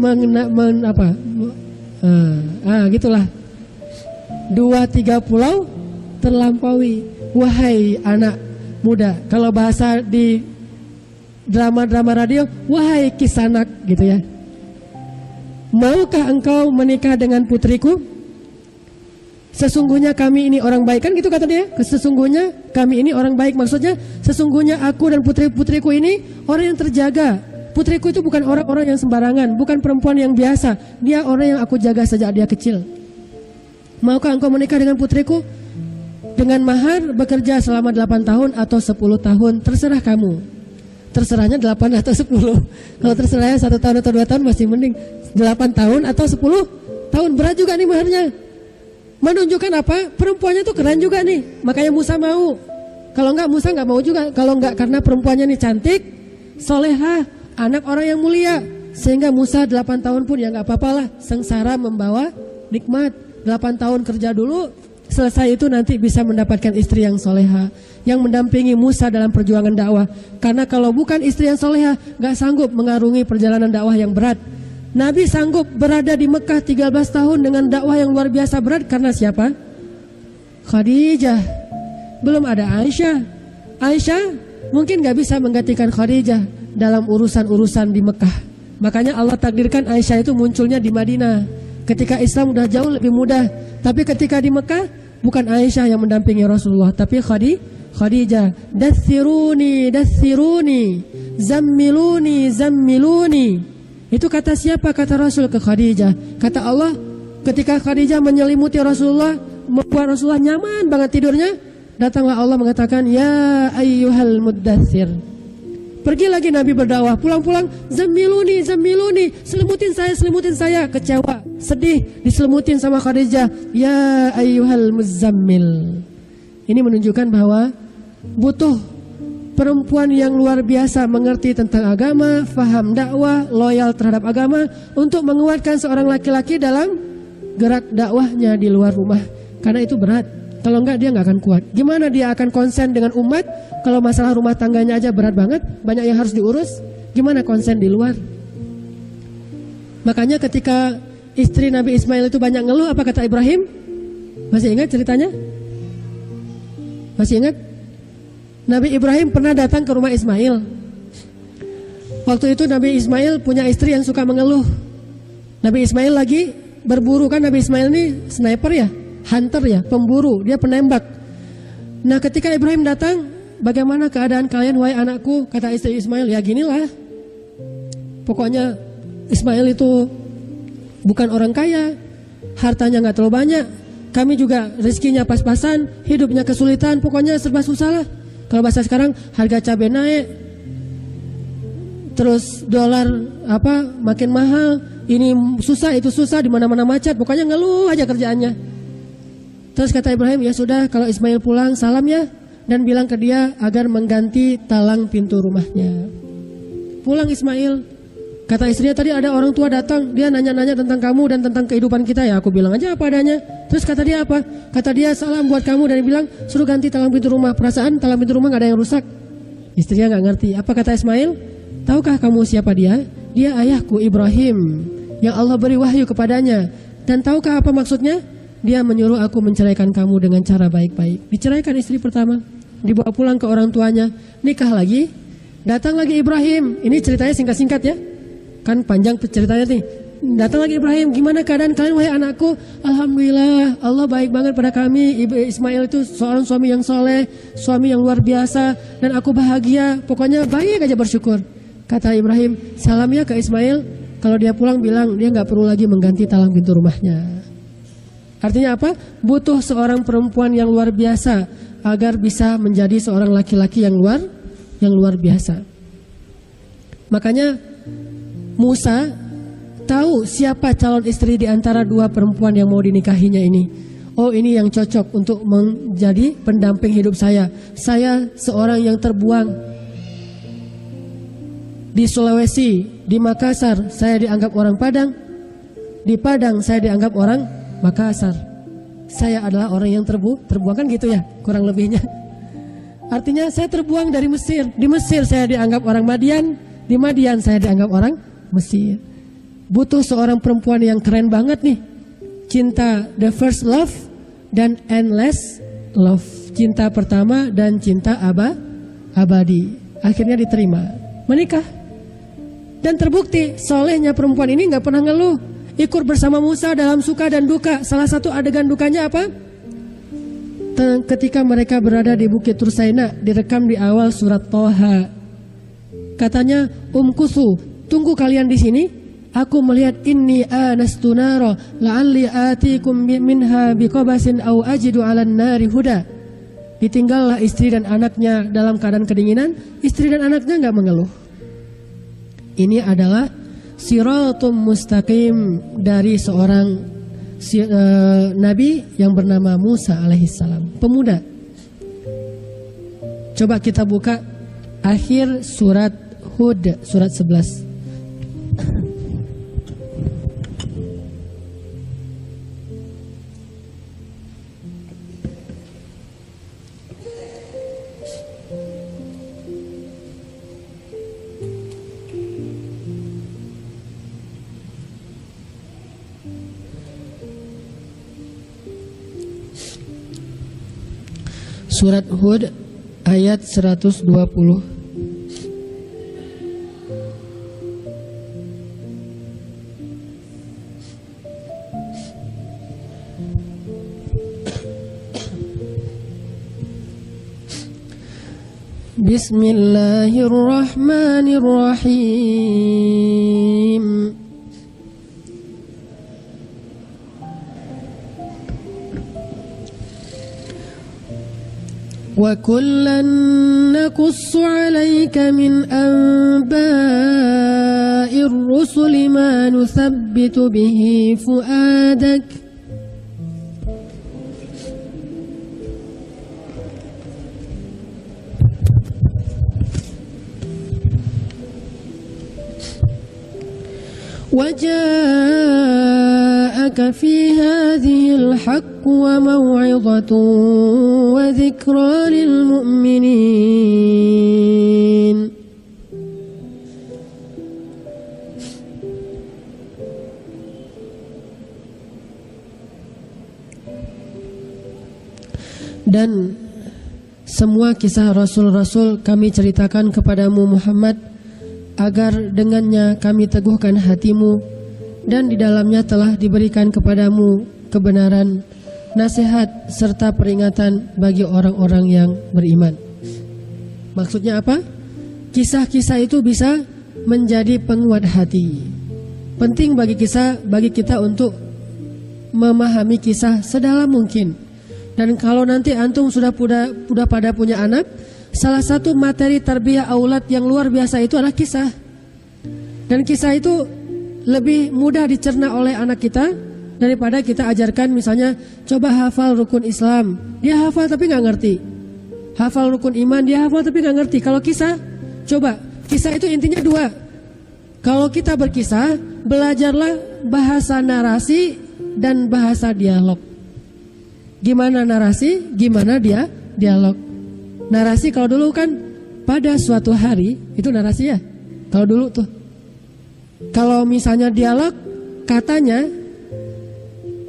gitulah. 2-3 pulau terlampaui. Wahai anak muda, kalau bahasa di drama-drama radio, wahai kisanak gitu ya. Maukah engkau menikah dengan putriku? Sesungguhnya kami ini orang baik, kan gitu kata dia. Sesungguhnya kami ini orang baik, maksudnya sesungguhnya aku dan putri-putriku ini orang yang terjaga. Putriku itu bukan orang-orang yang sembarangan, bukan perempuan yang biasa. Dia orang yang aku jaga sejak dia kecil. Maukah engkau menikah dengan putriku? Dengan mahar bekerja selama 8 tahun atau 10 tahun, terserah kamu. Terserahnya 8 atau 10. Kalau terserahnya 1 tahun atau 2 tahun masih mending. 8 tahun atau 10 tahun, berat juga nih maharnya. Menunjukkan apa? Perempuannya tuh keren juga nih. Makanya Musa mau. Kalau enggak Musa enggak mau juga. Kalau enggak karena perempuannya nih cantik, solehah, anak orang yang mulia. Sehingga Musa 8 tahun pun ya enggak apa-apalah. Sengsara membawa nikmat. 8 tahun kerja dulu, selesai itu nanti bisa mendapatkan istri yang soleha, yang mendampingi Musa dalam perjuangan dakwah. Karena kalau bukan istri yang soleha, enggak sanggup mengarungi perjalanan dakwah yang berat. Nabi sanggup berada di Mekah 13 tahun dengan dakwah yang luar biasa berat karena siapa? Khadijah. Belum ada Aisyah. Aisyah mungkin gak bisa menggantikan Khadijah dalam urusan-urusan di Mekah. Makanya Allah takdirkan Aisyah itu munculnya di Madinah. Ketika Islam udah jauh lebih mudah. Tapi ketika di Mekah bukan Aisyah yang mendampingi Rasulullah, tapi Khadijah. Dathiruni, zammiluni. Itu kata siapa? Kata Rasul ke Khadijah. Kata Allah, ketika Khadijah menyelimuti Rasulullah, membuat Rasulullah nyaman banget tidurnya, datanglah Allah mengatakan, ya ayyuhal muddathir. Pergi lagi Nabi berdakwah, pulang-pulang, zammiluni, selimutin saya. Kecewa, sedih, diselimutin sama Khadijah, ya ayyuhal muzammil. Ini menunjukkan bahwa butuh perempuan yang luar biasa mengerti tentang agama, faham dakwah, loyal terhadap agama untuk menguatkan seorang laki-laki dalam gerak dakwahnya di luar rumah. Karena itu berat. Kalau enggak dia enggak akan kuat. Gimana dia akan konsen dengan umat kalau masalah rumah tangganya aja berat banget, banyak yang harus diurus. Gimana konsen di luar? Makanya ketika istri Nabi Ismail itu banyak ngeluh, apa kata Ibrahim? Masih ingat ceritanya? Masih ingat? Nabi Ibrahim pernah datang ke rumah Ismail. Waktu itu Nabi Ismail punya istri yang suka mengeluh. Nabi Ismail lagi berburu, kan Nabi Ismail ini sniper ya, hunter ya, pemburu, dia penembak. Nah ketika Ibrahim datang, bagaimana keadaan kalian wahai anakku? Kata istri Ismail, ya ginilah. Pokoknya Ismail itu bukan orang kaya, hartanya gak terlalu banyak, kami juga rezekinya pas-pasan, hidupnya kesulitan, pokoknya serba susah lah. Kalau bahasa sekarang harga cabai naik, terus dolar makin mahal, ini susah itu susah, di mana-mana macet, pokoknya ngeluh aja kerjaannya. Terus kata Ibrahim, ya sudah kalau Ismail pulang salam ya, dan bilang ke dia agar mengganti talang pintu rumahnya. Pulang Ismail. Kata istrinya, tadi ada orang tua datang, dia nanya-nanya tentang kamu dan tentang kehidupan kita. Ya aku bilang aja apa adanya. Terus kata dia apa? Kata dia, salam buat kamu, dan bilang suruh ganti talang pintu rumah. Perasaan talang pintu rumah gak ada yang rusak. Istrinya gak ngerti. Apa kata Ismail? Tahukah kamu siapa dia? Dia ayahku Ibrahim, yang Allah beri wahyu kepadanya. Dan tahukah apa maksudnya? Dia menyuruh aku menceraikan kamu dengan cara baik-baik. Diceraikan istri pertama, dibawa pulang ke orang tuanya, nikah lagi. Datang lagi Ibrahim. Ini ceritanya singkat-singkat ya, kan panjang ceritanya nih. Datang lagi Ibrahim, gimana keadaan kalian wahai anakku? Alhamdulillah, Allah baik banget pada kami. Ismail itu seorang suami yang soleh, suami yang luar biasa, dan aku bahagia. Pokoknya baik aja bersyukur. Kata Ibrahim, salam ya ke Ismail, kalau dia pulang bilang dia nggak perlu lagi mengganti talang pintu rumahnya. Artinya apa? Butuh seorang perempuan yang luar biasa agar bisa menjadi seorang laki-laki yang luar biasa. Makanya Musa tahu siapa calon istri di antara dua perempuan yang mau dinikahinya ini. Oh, ini yang cocok untuk menjadi pendamping hidup saya. Saya seorang yang terbuang di Sulawesi, di Makassar saya dianggap orang Padang, di Padang saya dianggap orang Makassar. Saya adalah orang yang terbuang, kan gitu ya kurang lebihnya. Artinya saya terbuang dari Mesir. Di Mesir saya dianggap orang Madian, di Madian saya dianggap orang Mesir. Butuh seorang perempuan yang keren banget nih. Cinta the first love dan endless love. Cinta pertama dan cinta abadi. Akhirnya diterima, menikah. Dan terbukti solehnya perempuan ini gak pernah ngeluh. Ikut bersama Musa dalam suka dan duka. Salah satu adegan dukanya apa? Ketika mereka berada di Bukit Tursaina, direkam di awal surat Toha. Katanya, Kusu, tunggu kalian di sini. Aku melihat inni anastu nara la'alli atikum minha biqabasin au ajidu 'alan nari huda. Ditinggallah istri dan anaknya dalam keadaan kedinginan. Istri dan anaknya gak mengeluh. Ini adalah siratum mustaqim dari seorang nabi yang bernama Musa alaihissalam, pemuda. Coba kita buka akhir surat Hud, surat 11. Surat Hud ayat 120. Bismillahirrahmanirrahim. وَكُلًّا نَّقُصُّ عَلَيْكَ مِنْ أَنبَاءِ الرُّسُلِ مَا نُثَبِّتُ بِهِ فُؤَادَكَ وَجَاءَكَ فِي هَذِهِ الْحَقُّ وَمَوْعِظَةٌ وَذِكْرَى لِلْمُؤْمِنِينَ. Dan semua kisah Rasul-Rasul kami ceritakan kepadamu Muhammad, agar dengannya kami teguhkan hatimu, dan di dalamnya telah diberikan kepadamu kebenaran, nasihat, serta peringatan bagi orang-orang yang beriman. Maksudnya apa? Kisah-kisah itu bisa menjadi penguat hati. Penting bagi kita untuk memahami kisah sedalam mungkin. Dan kalau nanti antum sudah pada punya anak, salah satu materi tarbiyah aulad yang luar biasa itu adalah kisah. Dan kisah itu lebih mudah dicerna oleh anak kita daripada kita ajarkan misalnya coba hafal rukun Islam. Dia hafal tapi gak ngerti. Hafal rukun iman, dia hafal tapi gak ngerti. Kalau kisah, coba, kisah itu intinya dua. Kalau kita berkisah, belajarlah bahasa narasi dan bahasa dialog. Gimana narasi, gimana dialog. Narasi kalau dulu kan pada suatu hari, itu narasi ya. Kalau dulu tuh. Kalau misalnya dialog, katanya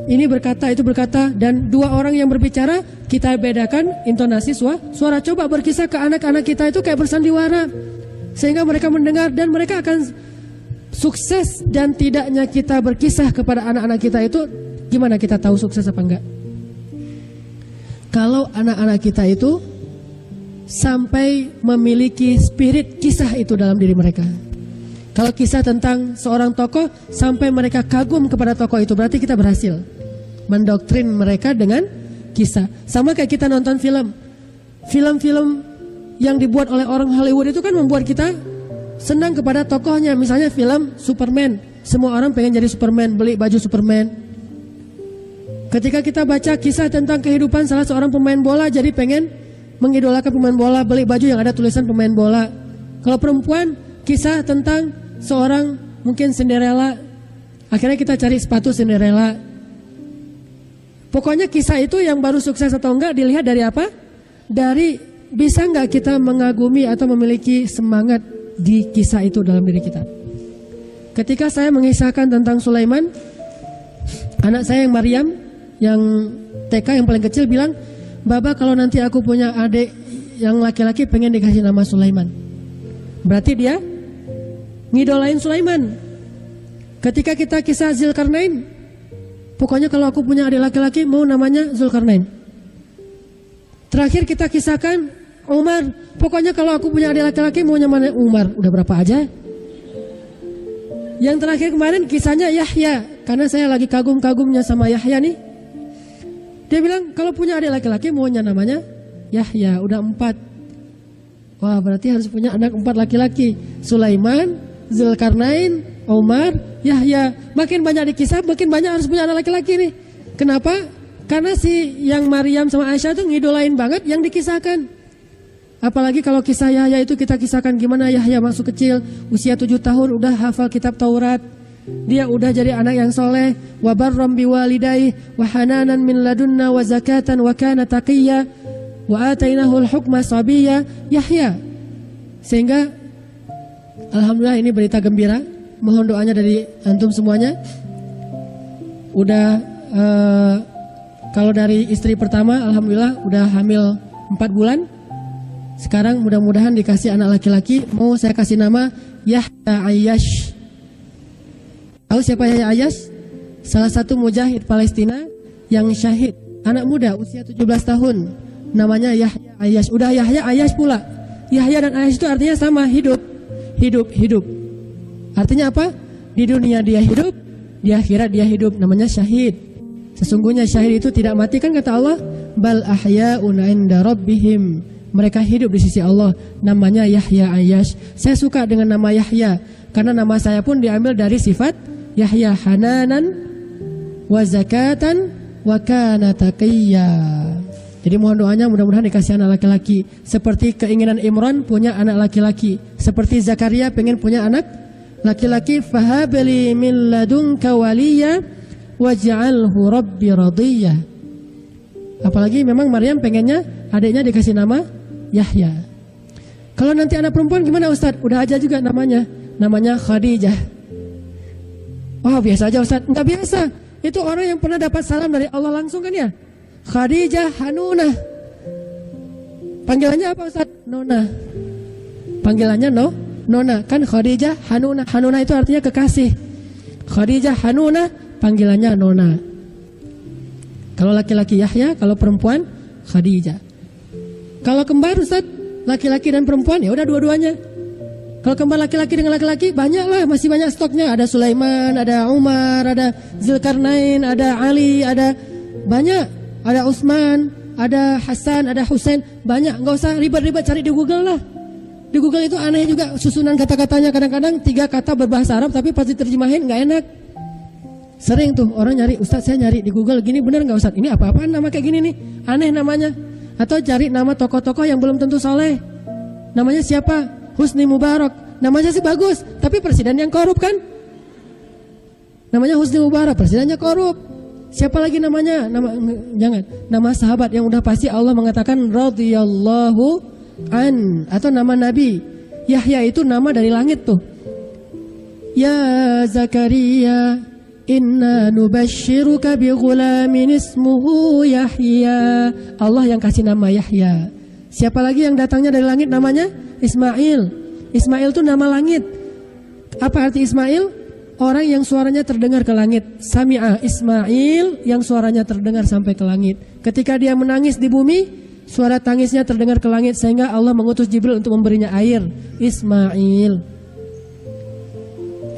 ini berkata, itu berkata, dan dua orang yang berbicara kita bedakan intonasi suara. Coba berkisah ke anak-anak kita itu kayak bersandiwara, sehingga mereka mendengar dan mereka akan sukses. Dan tidaknya kita berkisah kepada anak-anak kita itu, gimana kita tahu sukses apa enggak? Kalau anak-anak kita itu sampai memiliki spirit kisah itu dalam diri mereka. Kalau kisah tentang seorang tokoh sampai mereka kagum kepada tokoh itu, berarti kita berhasil mendoktrin mereka dengan kisah. Sama kayak kita nonton film. Film-film yang dibuat oleh orang Hollywood itu kan membuat kita senang kepada tokohnya. Misalnya film Superman, semua orang pengen jadi Superman, beli baju Superman. Ketika kita baca kisah tentang kehidupan salah seorang pemain bola, jadi pengen mengidolakan pemain bola, beli baju yang ada tulisan pemain bola. Kalau perempuan, kisah tentang seorang mungkin Cinderella, akhirnya kita cari sepatu Cinderella. Pokoknya kisah itu yang baru sukses atau enggak dilihat dari apa? Dari bisa enggak kita mengagumi atau memiliki semangat di kisah itu dalam diri kita. Ketika saya mengisahkan tentang Sulaiman, anak saya yang Maryam, yang TK yang paling kecil bilang, "Baba, kalau nanti aku punya adik yang laki-laki pengen dikasih nama Sulaiman." Berarti dia ngidolain Sulaiman. Ketika kita kisah Zulkarnain, pokoknya kalau aku punya adik laki-laki mau namanya Zulkarnain. Terakhir kita kisahkan Umar, pokoknya kalau aku punya adik laki-laki mau namanya Umar. Udah berapa aja? Yang terakhir kemarin kisahnya Yahya, karena saya lagi kagum-kagumnya sama Yahya nih. Dia bilang kalau punya adik laki-laki maunya namanya Yahya. Udah 4. Wah, berarti harus punya anak 4 laki-laki. Sulaiman, Zulkarnain, Umar, Yahya. Makin banyak dikisah, makin banyak harus punya anak laki-laki nih. Kenapa? Karena si yang Maryam sama Aisyah tuh ngidolain banget yang dikisahkan. Apalagi kalau kisah Yahya itu kita kisahkan gimana Yahya masuk kecil, usia 7 tahun udah hafal kitab Taurat. Dia udah jadi anak yang soleh, wa barram biwalidayhi wa hananan min ladunna wa zakatan wa kana taqiyya wa atainahu al-hukma sabiyya. Yahya. Sehingga alhamdulillah ini berita gembira. Mohon doanya dari antum semuanya. Udah kalau dari istri pertama alhamdulillah udah hamil 4 bulan. Sekarang mudah-mudahan dikasih anak laki-laki. Mau saya kasih nama Yahya Ayyash. Tahu siapa Yahya Ayyash? Salah satu mujahid Palestina yang syahid. Anak muda usia 17 tahun. Namanya Yahya Ayyash. Udah Yahya Ayyash pula. Yahya dan Ayyash itu artinya sama, hidup. Hidup. Artinya apa? Di dunia dia hidup, di akhirat dia hidup. Namanya syahid. Sesungguhnya syahid itu tidak mati kan kata Allah. Bal ahya'un 'inda rabbihim. Mereka hidup di sisi Allah. Namanya Yahya Ayyash. Saya suka dengan nama Yahya karena nama saya pun diambil dari sifat Yahya, hananan wa zakatan wa kana taqiyya. Jadi mohon doanya mudah-mudahan dikasih anak laki-laki. Seperti keinginan Imran punya anak laki-laki, seperti Zakaria pengen punya anak laki-laki. Fahabli min ladunka waliya waj'alhu rabbi radiyya. Apalagi memang Maryam pengennya adiknya dikasih nama Yahya. Kalau nanti anak perempuan gimana Ustadz? Udah aja juga namanya. Namanya Khadijah. Wah, biasa aja Ustadz. Enggak biasa. Itu orang yang pernah dapat salam dari Allah langsung kan ya. Khadijah Hanunah. Panggilannya apa Ustadz? Nona. Panggilannya Nona. Kan Khadijah Hanunah. Hanunah itu artinya kekasih. Khadijah Hanunah, panggilannya Nona. Kalau laki-laki Yahya, kalau perempuan Khadijah. Kalau kembar Ustaz, laki-laki dan perempuan ya udah dua-duanya. Kalau kembar laki-laki dengan laki-laki banyak lah, masih banyak stoknya. Ada Sulaiman, ada Umar, ada Zulkarnain, ada Ali, ada banyak. Ada Utsman, ada Hasan, ada Husain, banyak. Nggak usah ribet-ribet cari di Google lah. Di Google itu aneh juga susunan kata-katanya. Kadang-kadang 3 kata berbahasa Arab tapi pas diterjemahin nggak enak. Sering tuh orang nyari, Ustadz saya nyari di Google gini bener nggak Ustadz? Ini apa-apaan nama kayak gini nih? Aneh namanya. Atau cari nama tokoh-tokoh yang belum tentu soleh. Namanya siapa? Husni Mubarak. Namanya sih bagus, tapi presiden yang korup kan? Namanya Husni Mubarak, presidennya korup. Siapa lagi namanya? Jangan. Nama sahabat yang udah pasti Allah mengatakan radhiyallahu an. Atau nama Nabi. Yahya itu nama dari langit tuh. Ya Zakaria, inna nubashiruka bi ghulamin ismuhu Yahya. Allah yang kasih nama Yahya. Siapa lagi yang datangnya dari langit namanya? Ismail. Ismail itu nama langit. Apa arti Ismail? Orang yang suaranya terdengar ke langit. Sami'a Ismail, yang suaranya terdengar sampai ke langit. Ketika dia menangis di bumi, suara tangisnya terdengar ke langit sehingga Allah mengutus Jibril untuk memberinya air. Ismail.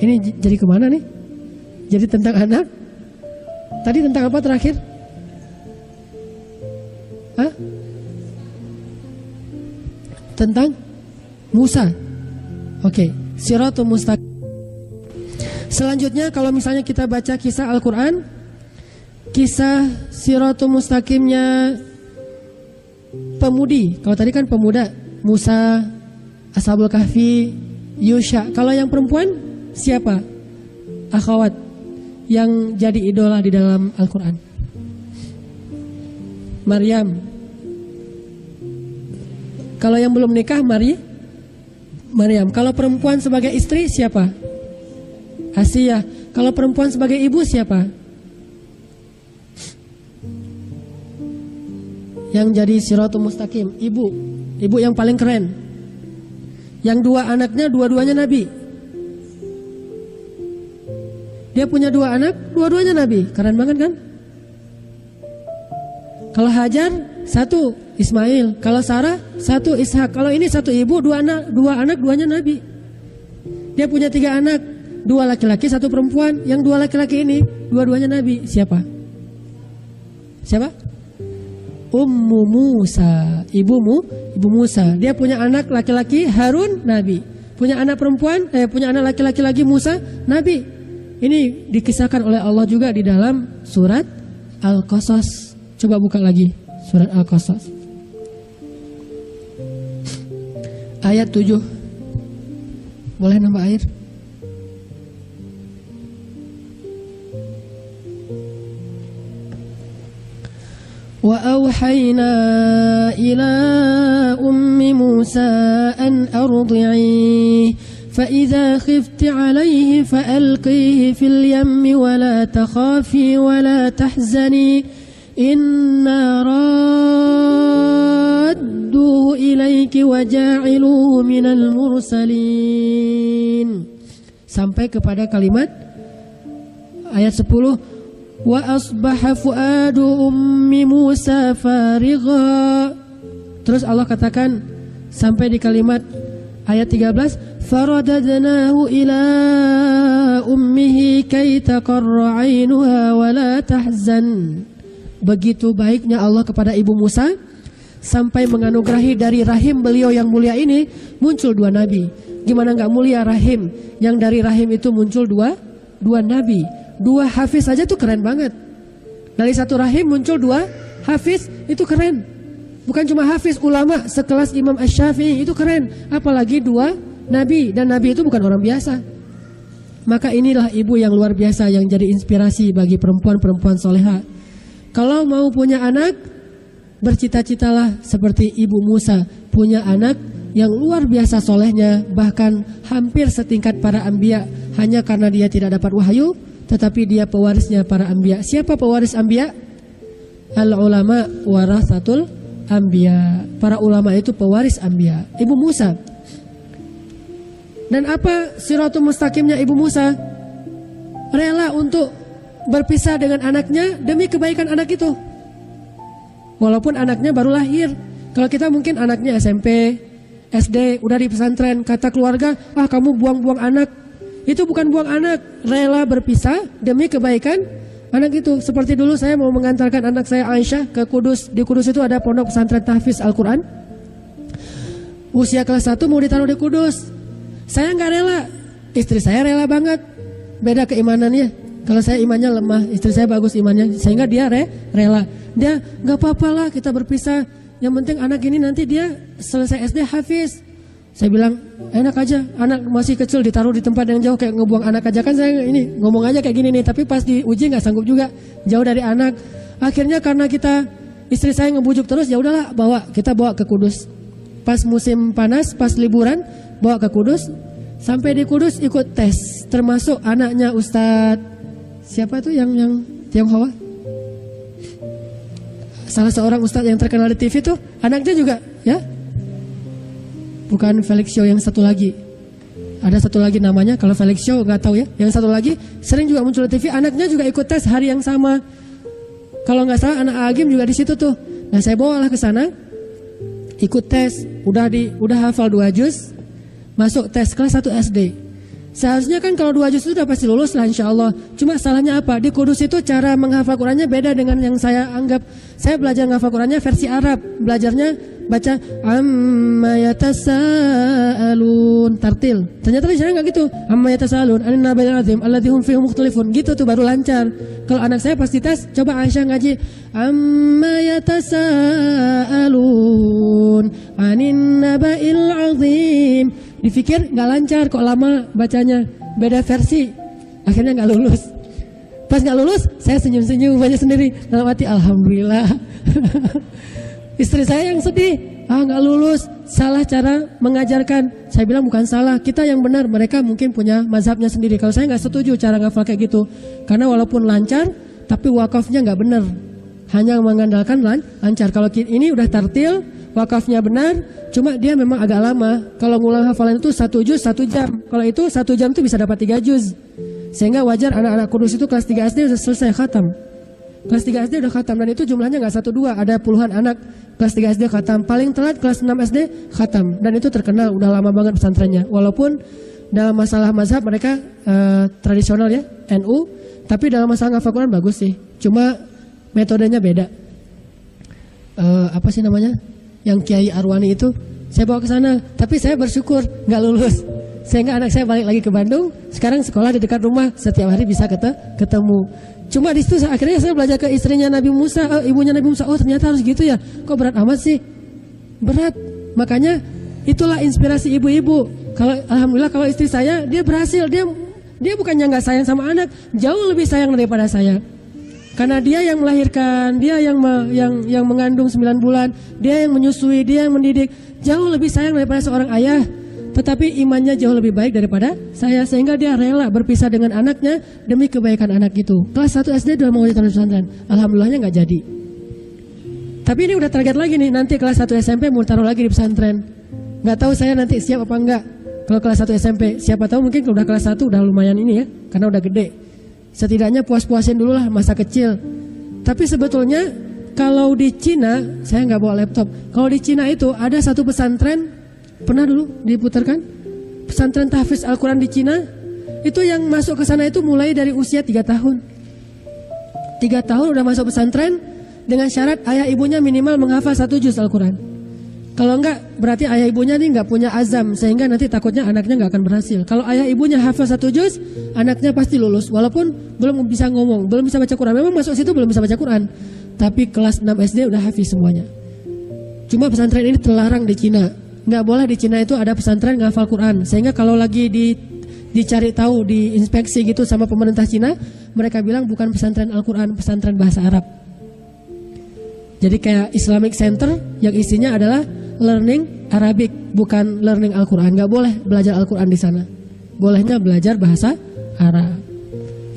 Ini jadi kemana nih? Jadi tentang anak. Tadi tentang apa terakhir? Hah? Tentang Musa. Oke, Siratul Mustaqim. Selanjutnya kalau misalnya kita baca kisah Al-Quran, kisah Siratul Mustaqimnya pemudi. Kalau tadi kan pemuda, Musa, Ashabul Kahfi, Yusha. Kalau yang perempuan siapa? Akhwat yang jadi idola di dalam Al-Quran. Maryam. Kalau yang belum nikah, Maryam. Kalau perempuan sebagai istri siapa? Asiyah. Kalau perempuan sebagai ibu siapa? Yang jadi Siratul Mustaqim, ibu yang paling keren. Yang dua anaknya dua-duanya nabi. Dia punya dua anak, dua-duanya nabi. Keren banget kan? Kalau Hajar satu Ismail, kalau Sarah satu Ishak. Kalau ini satu ibu, dua anak, duanya nabi. Dia punya 3 anak, 2 laki-laki, 1 perempuan. Yang 2 laki-laki ini dua-duanya nabi. Siapa? Ummu Musa, ibu Musa. Dia punya anak laki-laki Harun, nabi. Punya anak perempuan, punya anak laki-laki lagi Musa, nabi. Ini dikisahkan oleh Allah juga di dalam surat Al-Qasas. Coba buka lagi surat Al-Qasas. Ayat 7. Boleh nambah air? وأوحينا إلى أم موسى أن أرضعيه فإذا خفت عليه فألقيه في اليم ولا تخافي ولا تحزني إنا رادوه إليك وجاعلوه من المرسلين. Sampai kepada kalimat ayat 10. Wa asbaha fuadu ummi Musa farigha. Terus Allah katakan sampai di kalimat ayat 13, faradadnahu ila ummihi kay taqarra 'ainuha wa la tahzan. Begitu baiknya Allah kepada ibu Musa sampai menganugerahi dari rahim beliau yang mulia ini muncul 2 nabi. Gimana enggak mulia rahim yang dari rahim itu muncul dua nabi. 2 hafiz saja tuh keren banget. Dari satu rahim muncul 2 hafiz, itu keren. Bukan cuma hafiz, ulama sekelas Imam Asy-Syafi'i itu keren. Apalagi 2 nabi, dan nabi itu bukan orang biasa. Maka inilah ibu yang luar biasa yang jadi inspirasi bagi perempuan-perempuan soleha. Kalau mau punya anak, bercita-citalah seperti ibu Musa, punya anak yang luar biasa solehnya, bahkan hampir setingkat para anbiya. Hanya karena dia tidak dapat wahyu, tetapi dia pewarisnya para anbiya. Siapa pewaris anbiya? Al-ulama warasatul anbiya. Para ulama itu pewaris anbiya. Ibu Musa. Dan apa Siratul Mustaqimnya ibu Musa? Rela untuk berpisah dengan anaknya demi kebaikan anak itu. Walaupun anaknya baru lahir. Kalau kita mungkin anaknya SMP, SD, udah di pesantren, kata keluarga, kamu buang-buang anak. Itu bukan buang anak, rela berpisah demi kebaikan anak itu. Seperti dulu saya mau mengantarkan anak saya Aisyah ke Kudus. Di Kudus itu ada pondok pesantren tahfiz Al-Quran. Usia kelas 1 mau ditaruh di Kudus. Saya nggak rela, istri saya rela banget. Beda keimanannya. Kalau saya imannya lemah, istri saya bagus imannya, sehingga dia rela. Dia nggak apa-apa lah kita berpisah. Yang penting anak ini nanti dia selesai SD hafiz. Saya bilang enak aja, anak masih kecil ditaruh di tempat yang jauh kayak ngebuang anak aja. Kan saya ini ngomong aja kayak gini nih, tapi pas diuji nggak sanggup juga, jauh dari anak. Akhirnya karena istri saya ngebujuk terus, ya udahlah kita bawa ke Kudus. Pas musim panas, pas liburan bawa ke Kudus. Sampai di Kudus ikut tes, termasuk anaknya Ustadz siapa tuh yang Tionghoa? Salah seorang Ustadz yang terkenal di TV tuh, anaknya juga ya. Bukan Felix Show, yang satu lagi. Ada satu lagi namanya, kalau Felix Show nggak tahu ya. Yang satu lagi sering juga muncul di TV, anaknya juga ikut tes hari yang sama. Kalau nggak salah anak Agim juga di situ tuh. Nah saya bawalah ke sana, ikut tes, udah hafal 2 juz, masuk tes kelas 1 SD. Seharusnya kan kalau 2 juz itu udah pasti lulus lah insya Allah. Cuma salahnya apa? Di Kudus itu cara menghafal Qurannya beda dengan yang saya anggap. Saya belajar menghafal Qurannya versi Arab. Belajarnya baca amma yatasaalun tartil. Ternyata di sana enggak gitu. Amma yatasaalun anin nabiyil azim alladzi hum fihi mukhtalifun. Gitu tuh baru lancar. Kalau anak saya pasti tes, coba Aisyah ngaji amma yatasaalun anin nabiyil azim. Dipikir nggak lancar, kok lama bacanya, beda versi, akhirnya nggak lulus. Pas nggak lulus, saya senyum-senyum banyak sendiri, dalam hati alhamdulillah. Istri saya yang sedih, nggak lulus, salah cara mengajarkan. Saya bilang bukan salah, kita yang benar, mereka mungkin punya mazhabnya sendiri. Kalau saya nggak setuju cara ngafal kayak gitu, karena walaupun lancar, tapi wakafnya nggak benar, hanya mengandalkan lancar. Kalau ini udah tartil, wakafnya benar, cuma dia memang agak lama. Kalau ngulang hafalan itu 1 juz 1 jam. Kalau itu 1 jam itu bisa dapat 3 juz. Sehingga wajar anak-anak Kudus itu kelas 3 SD sudah selesai khatam. Kelas 3 SD udah khatam, dan itu jumlahnya nggak 1-2, ada puluhan anak kelas 3 SD khatam. Paling telat kelas 6 SD khatam, dan itu terkenal udah lama banget pesantrennya. Walaupun dalam masalah mazhab mereka tradisional ya, NU, tapi dalam masalah ngafal Quran bagus sih. Cuma metodenya beda. Apa sih namanya? Yang Kiai Arwani itu saya bawa ke sana, tapi saya bersyukur nggak lulus, sehingga anak saya balik lagi ke Bandung. Sekarang sekolah di dekat rumah, setiap hari bisa ketemu. Cuma di situ akhirnya saya belajar ke istrinya Nabi Musa, ibunya Nabi Musa. Oh ternyata harus gitu ya, kok berat amat sih? Berat. Makanya itulah inspirasi ibu-ibu. Kalau alhamdulillah kalau istri saya dia berhasil, dia bukannya nggak sayang sama anak, jauh lebih sayang daripada saya. Karena dia yang melahirkan, dia yang mengandung 9 bulan, dia yang menyusui, dia yang mendidik, jauh lebih sayang daripada seorang ayah. Tetapi imannya jauh lebih baik daripada saya, sehingga dia rela berpisah dengan anaknya demi kebaikan anak itu. Kelas 1 SD udah mau ditaruh di pesantren, alhamdulillahnya nggak jadi. Tapi ini udah target lagi nih, nanti kelas 1 SMP mau taruh lagi di pesantren. Nggak tahu saya nanti siap apa enggak. Kalau kelas 1 SMP, siapa tahu mungkin kalau udah kelas 1 udah lumayan ini ya, karena udah gede. Setidaknya puas-puasin dulu lah masa kecil. Tapi sebetulnya kalau di Cina, saya nggak bawa laptop. Kalau di Cina itu ada satu pesantren, pernah dulu diputarkan, pesantren tahfiz Al-Quran di Cina. Itu yang masuk ke sana itu mulai dari usia 3 tahun. 3 tahun udah masuk pesantren dengan syarat ayah ibunya minimal menghafal 1 juz Al-Quran. Kalau enggak, berarti ayah ibunya nih enggak punya azam, sehingga nanti takutnya anaknya enggak akan berhasil. Kalau ayah ibunya hafal 1 juz, anaknya pasti lulus, walaupun belum bisa ngomong, belum bisa baca Quran. Memang masuk situ belum bisa baca Quran, tapi kelas 6 SD udah hafiz semuanya. Cuma pesantren ini terlarang di Cina. Enggak boleh di Cina itu ada pesantren ngafal Quran, sehingga kalau lagi dicari tahu, diinspeksi gitu sama pemerintah Cina, mereka bilang bukan pesantren Al-Quran, pesantren bahasa Arab. Jadi kayak Islamic Center yang isinya adalah learning Arabic, bukan learning Al-Quran. Gak boleh belajar Al-Quran di sana. Bolehnya belajar bahasa Arab.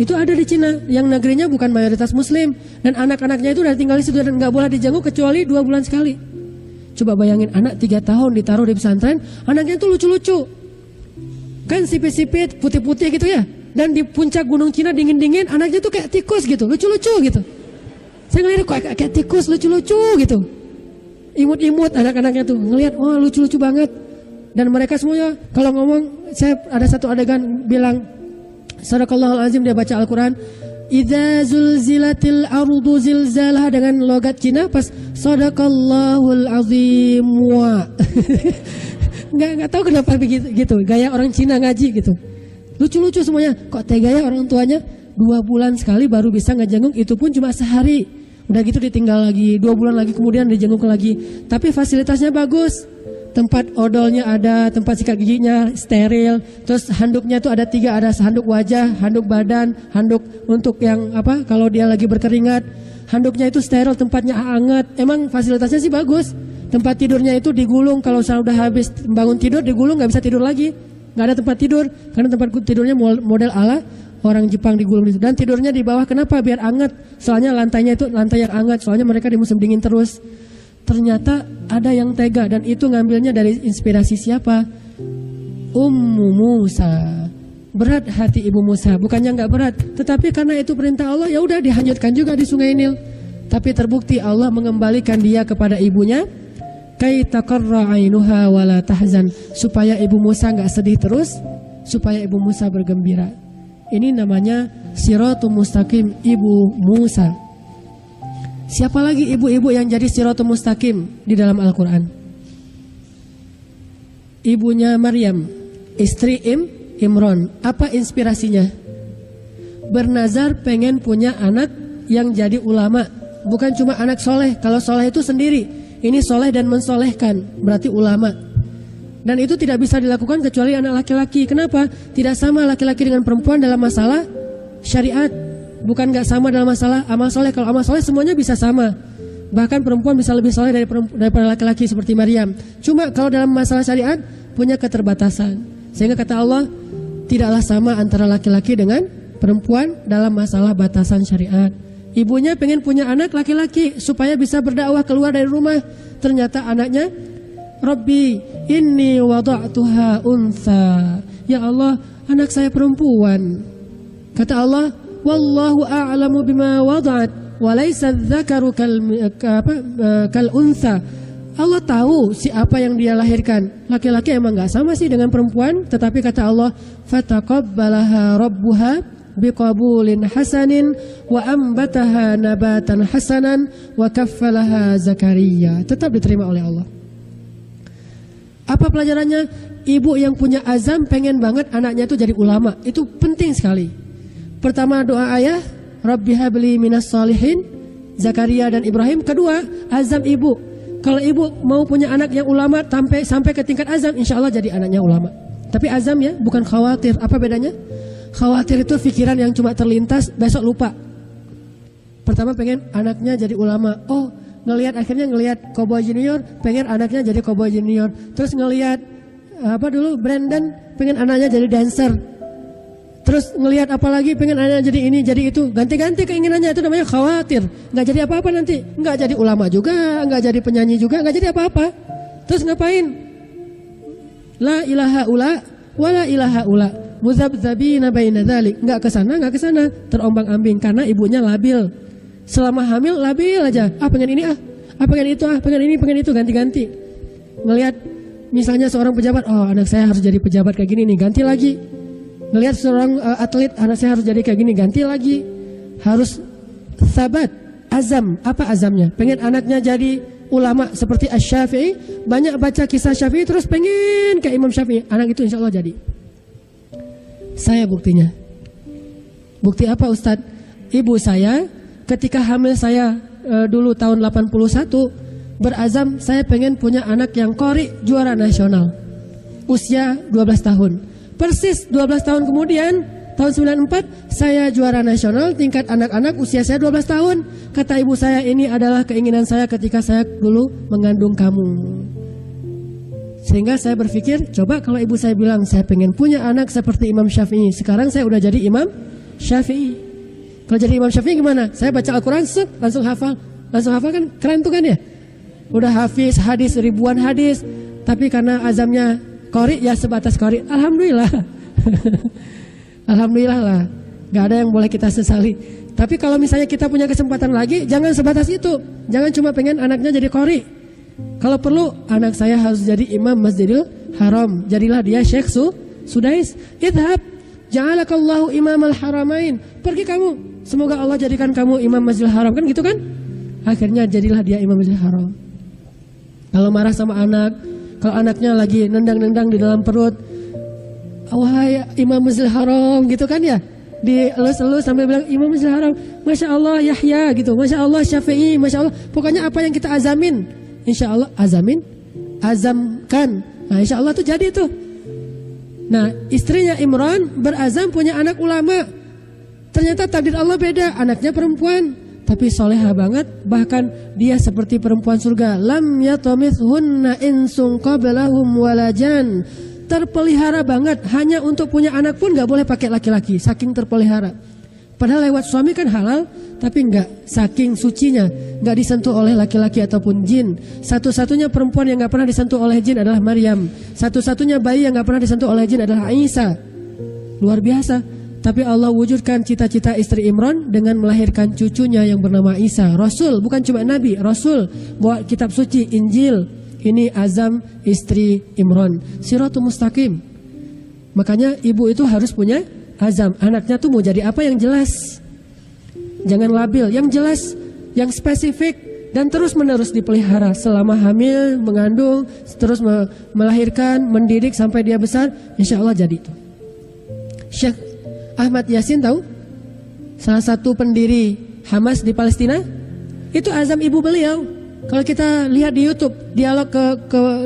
Itu ada di Cina, yang negerinya bukan mayoritas Muslim, dan anak-anaknya itu udah tinggal di situ dan gak boleh dijenguk kecuali 2 bulan sekali. Coba bayangin anak 3 tahun ditaruh di pesantren, anaknya tuh lucu-lucu, kan sipit-sipit, putih-putih gitu ya. Dan di puncak gunung Cina dingin-dingin, anaknya tuh kayak tikus gitu, lucu-lucu gitu. Saya ngeliat kok kayak tikus lucu-lucu gitu. Imut-imut anak-anaknya tuh, ngelihat wah lucu-lucu banget. Dan mereka semuanya kalau ngomong, saya ada satu adegan bilang Sadaqallahul Azim, dia baca Al-Quran, idza zulzilatil ardu zilzalaha, dengan logat Cina pas Sadaqallahul Azim wa. Nggak tahu kenapa begitu gitu, gaya orang Cina ngaji gitu. Lucu-lucu semuanya. Kok tega ya orang tuanya, 2 bulan sekali baru bisa ngejenguk, itu pun cuma sehari. Udah gitu ditinggal lagi, 2 bulan lagi kemudian dijenguk lagi. Tapi fasilitasnya bagus. Tempat odolnya ada, tempat sikat giginya steril. Terus handuknya tuh ada 3, ada handuk wajah, handuk badan, handuk untuk yang apa kalau dia lagi berkeringat. Handuknya itu steril, tempatnya hangat. Emang fasilitasnya sih bagus. Tempat tidurnya itu digulung, kalau udah habis bangun tidur digulung, nggak bisa tidur lagi. Nggak ada tempat tidur, karena tempat tidurnya model ala orang Jepang digulung itu. Dan tidurnya di bawah, kenapa? Biar hangat. Soalnya lantainya itu lantai yang hangat, soalnya mereka di musim dingin terus. Ternyata ada yang tega, dan itu ngambilnya dari inspirasi siapa? Ummu Musa. Berat hati Ibu Musa, bukannya nggak berat, tetapi karena itu perintah Allah, ya udah dihanyutkan juga di Sungai Nil. Tapi terbukti Allah mengembalikan dia kepada ibunya, kai taqarra ainuha wala tahzan, supaya Ibu Musa nggak sedih terus, supaya ibu Musa bergembira. Ini namanya Siratul Mustaqim ibu Musa. Siapa lagi ibu-ibu yang jadi Siratul Mustaqim di dalam Al-Quran? Ibunya Maryam, istri Imron. Apa inspirasinya? Bernazar pengen punya anak yang jadi ulama. Bukan cuma anak soleh. Kalau soleh itu sendiri. Ini soleh dan mensolehkan, berarti ulama. Dan itu tidak bisa dilakukan kecuali anak laki-laki. Kenapa? Tidak sama laki-laki dengan perempuan dalam masalah syariat. Bukan gak sama dalam masalah amal soleh. Kalau amal soleh semuanya bisa sama. Bahkan perempuan bisa lebih soleh daripada laki-laki seperti Maryam. Cuma kalau dalam masalah syariat punya keterbatasan. Sehingga kata Allah, tidaklah sama antara laki-laki dengan perempuan dalam masalah batasan syariat. Ibunya pengen punya anak laki-laki supaya bisa berdakwah keluar dari rumah. Ternyata anaknya, Rabbi inni wada'tuha untha. Ya Allah, anak saya perempuan. Kata Allah, wallahu a'lamu bima wada'at walaysa dzakaru kal untha. Allah tahu siapa yang dia lahirkan. Laki-laki emang gak sama sih dengan perempuan. Tetapi kata Allah, fataqabbalaha rabbuha biqabulin hasanin wa ambataha nabatan hasanan wa kaffalaha Zakaria. Tetap diterima oleh Allah. Apa pelajarannya? Ibu yang punya azam pengen banget anaknya itu jadi ulama. Itu penting sekali. Pertama doa ayah, Rabbi habli minas salihin, Zakaria dan Ibrahim. Kedua, azam ibu. Kalau ibu mau punya anak yang ulama sampai ke tingkat azam, insya Allah jadi anaknya ulama. Tapi azam ya, bukan khawatir. Apa bedanya? Khawatir itu pikiran yang cuma terlintas, besok lupa. Pertama pengen anaknya jadi ulama. Oh, akhirnya ngelihat Cowboy Junior, pengen anaknya jadi Cowboy Junior. Terus ngelihat Brandon, pengen anaknya jadi dancer. Terus ngelihat apa lagi, pengen anaknya jadi ini, jadi itu. Ganti-ganti keinginannya, itu namanya khawatir. Nggak jadi apa-apa nanti. Nggak jadi ulama juga, nggak jadi penyanyi juga, nggak jadi apa-apa. Terus ngapain? La ilaha ula, wa la ilaha ula. Muzabzabina baina dzalik. Nggak ke sana, terombang-ambing karena ibunya labil. Selama hamil labil aja. Pengen ini pengen itu pengen ini, pengen itu, ganti-ganti. Ngelihat misalnya seorang pejabat, oh anak saya harus jadi pejabat kayak gini nih, ganti lagi. Ngelihat seorang atlet, anak saya harus jadi kayak gini, ganti lagi. Harus sabat, azam. Apa azamnya? Pengen anaknya jadi ulama seperti Asy-Syafi'i, banyak baca kisah Syafi'i terus pengen kayak Imam Syafi'i. Anak itu insya Allah jadi. Saya buktinya. Bukti apa Ustadz? Ibu saya ketika hamil saya dulu tahun 81 berazam saya pengen punya anak yang qori juara nasional. Usia 12 tahun. Persis 12 tahun kemudian tahun 94 saya juara nasional tingkat anak-anak, usia saya 12 tahun. Kata ibu saya, ini adalah keinginan saya ketika saya dulu mengandung kamu. Sehingga saya berpikir, coba kalau ibu saya bilang saya pengen punya anak seperti Imam Syafi'i. Sekarang saya udah jadi Imam Syafi'i. Kalau jadi Imam Syafi'i gimana? Saya baca Al-Quran, langsung hafal. Langsung hafal kan keren tuh kan ya? Udah hafiz hadis, ribuan hadis. Tapi karena azamnya qori, ya sebatas qori. Alhamdulillah. Alhamdulillah lah. Gak ada yang boleh kita sesali. Tapi kalau misalnya kita punya kesempatan lagi, jangan sebatas itu. Jangan cuma pengen anaknya jadi qori. Kalau perlu anak saya harus jadi imam Masjidil Haram. Jadilah dia Syekh Sudais. Idhab ja'alakallahu imamal haramain. Pergi kamu. Semoga Allah jadikan kamu imam Masjidil Haram. Kan gitu kan? Akhirnya jadilah dia imam Masjidil Haram. Kalau marah sama anak, kalau anaknya lagi nendang-nendang di dalam perut, wahai imam Masjidil Haram, gitu kan ya? Dielus-elus sambil bilang imam Masjidil Haram, Masya Allah Yahya gitu, Masya Allah Syafi'i, Masya Allah. Pokoknya apa yang kita azamin, insya Allah azamkan. Nah insya Allah tuh jadi tuh. Nah istrinya Imran berazam punya anak ulama. Ternyata takdir Allah beda, anaknya perempuan tapi soleha banget, bahkan dia seperti perempuan surga. Lam yatamithunna insun qablahum walajan. Terpelihara banget, hanya untuk punya anak pun gak boleh pakai laki-laki, saking terpelihara. Padahal lewat suami kan halal, tapi enggak, saking sucinya, enggak disentuh oleh laki-laki ataupun jin. Satu-satunya perempuan yang enggak pernah disentuh oleh jin adalah Maryam. Satu-satunya bayi yang enggak pernah disentuh oleh jin adalah Isa. Luar biasa. Tapi Allah wujudkan cita-cita istri Imran dengan melahirkan cucunya yang bernama Isa. Rasul, bukan cuma Nabi, Rasul. Bawa kitab suci, Injil. Ini azam istri Imran. Siratul Mustaqim. Makanya ibu itu harus punya azam. Anaknya tuh mau jadi apa yang jelas. Jangan labil, yang jelas, yang spesifik, dan terus menerus dipelihara selama hamil, mengandung, terus melahirkan, mendidik sampai dia besar, insya Allah jadi itu. Syekh Ahmad Yasin tahu? Salah satu pendiri Hamas di Palestina, itu azam ibu beliau. Kalau kita lihat di YouTube dialog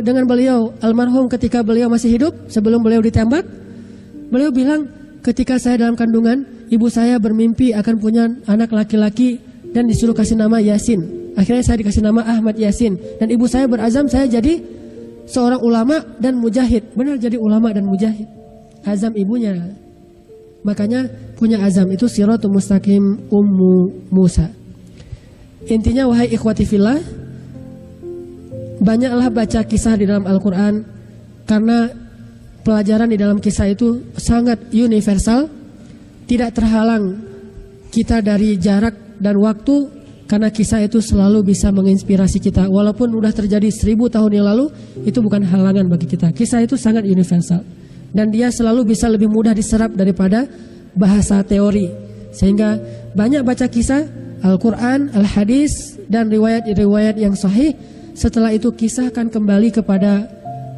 dengan beliau almarhum ketika beliau masih hidup, sebelum beliau ditembak, beliau bilang, ketika saya dalam kandungan, ibu saya bermimpi akan punya anak laki-laki dan disuruh kasih nama Yasin. Akhirnya saya dikasih nama Ahmad Yasin, dan ibu saya berazam saya jadi seorang ulama dan mujahid. Benar, jadi ulama dan mujahid. Azam ibunya. Makanya punya azam itu siratul mustaqim Ummu Musa. Intinya wahai ikhwati fillah, banyaklah baca kisah di dalam Al-Quran, karena pelajaran di dalam kisah itu sangat universal, tidak terhalang kita dari jarak dan waktu, karena kisah itu selalu bisa menginspirasi kita. Walaupun sudah terjadi 1000 tahun yang lalu, itu bukan halangan bagi kita. Kisah itu sangat universal, dan dia selalu bisa lebih mudah diserap daripada bahasa teori. Sehingga banyak baca kisah Al-Quran, Al-Hadis, dan riwayat-riwayat yang sahih. Setelah itu kisahkan kembali kepada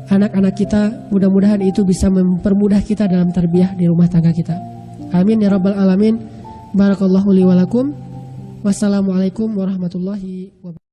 anak-anak kita. Mudah-mudahan itu bisa mempermudah kita dalam tarbiyah di rumah tangga kita. Amin ya rabbal alamin. Barakallahu li wa lakum. Wassalamualaikum warahmatullahi wabarakatuh.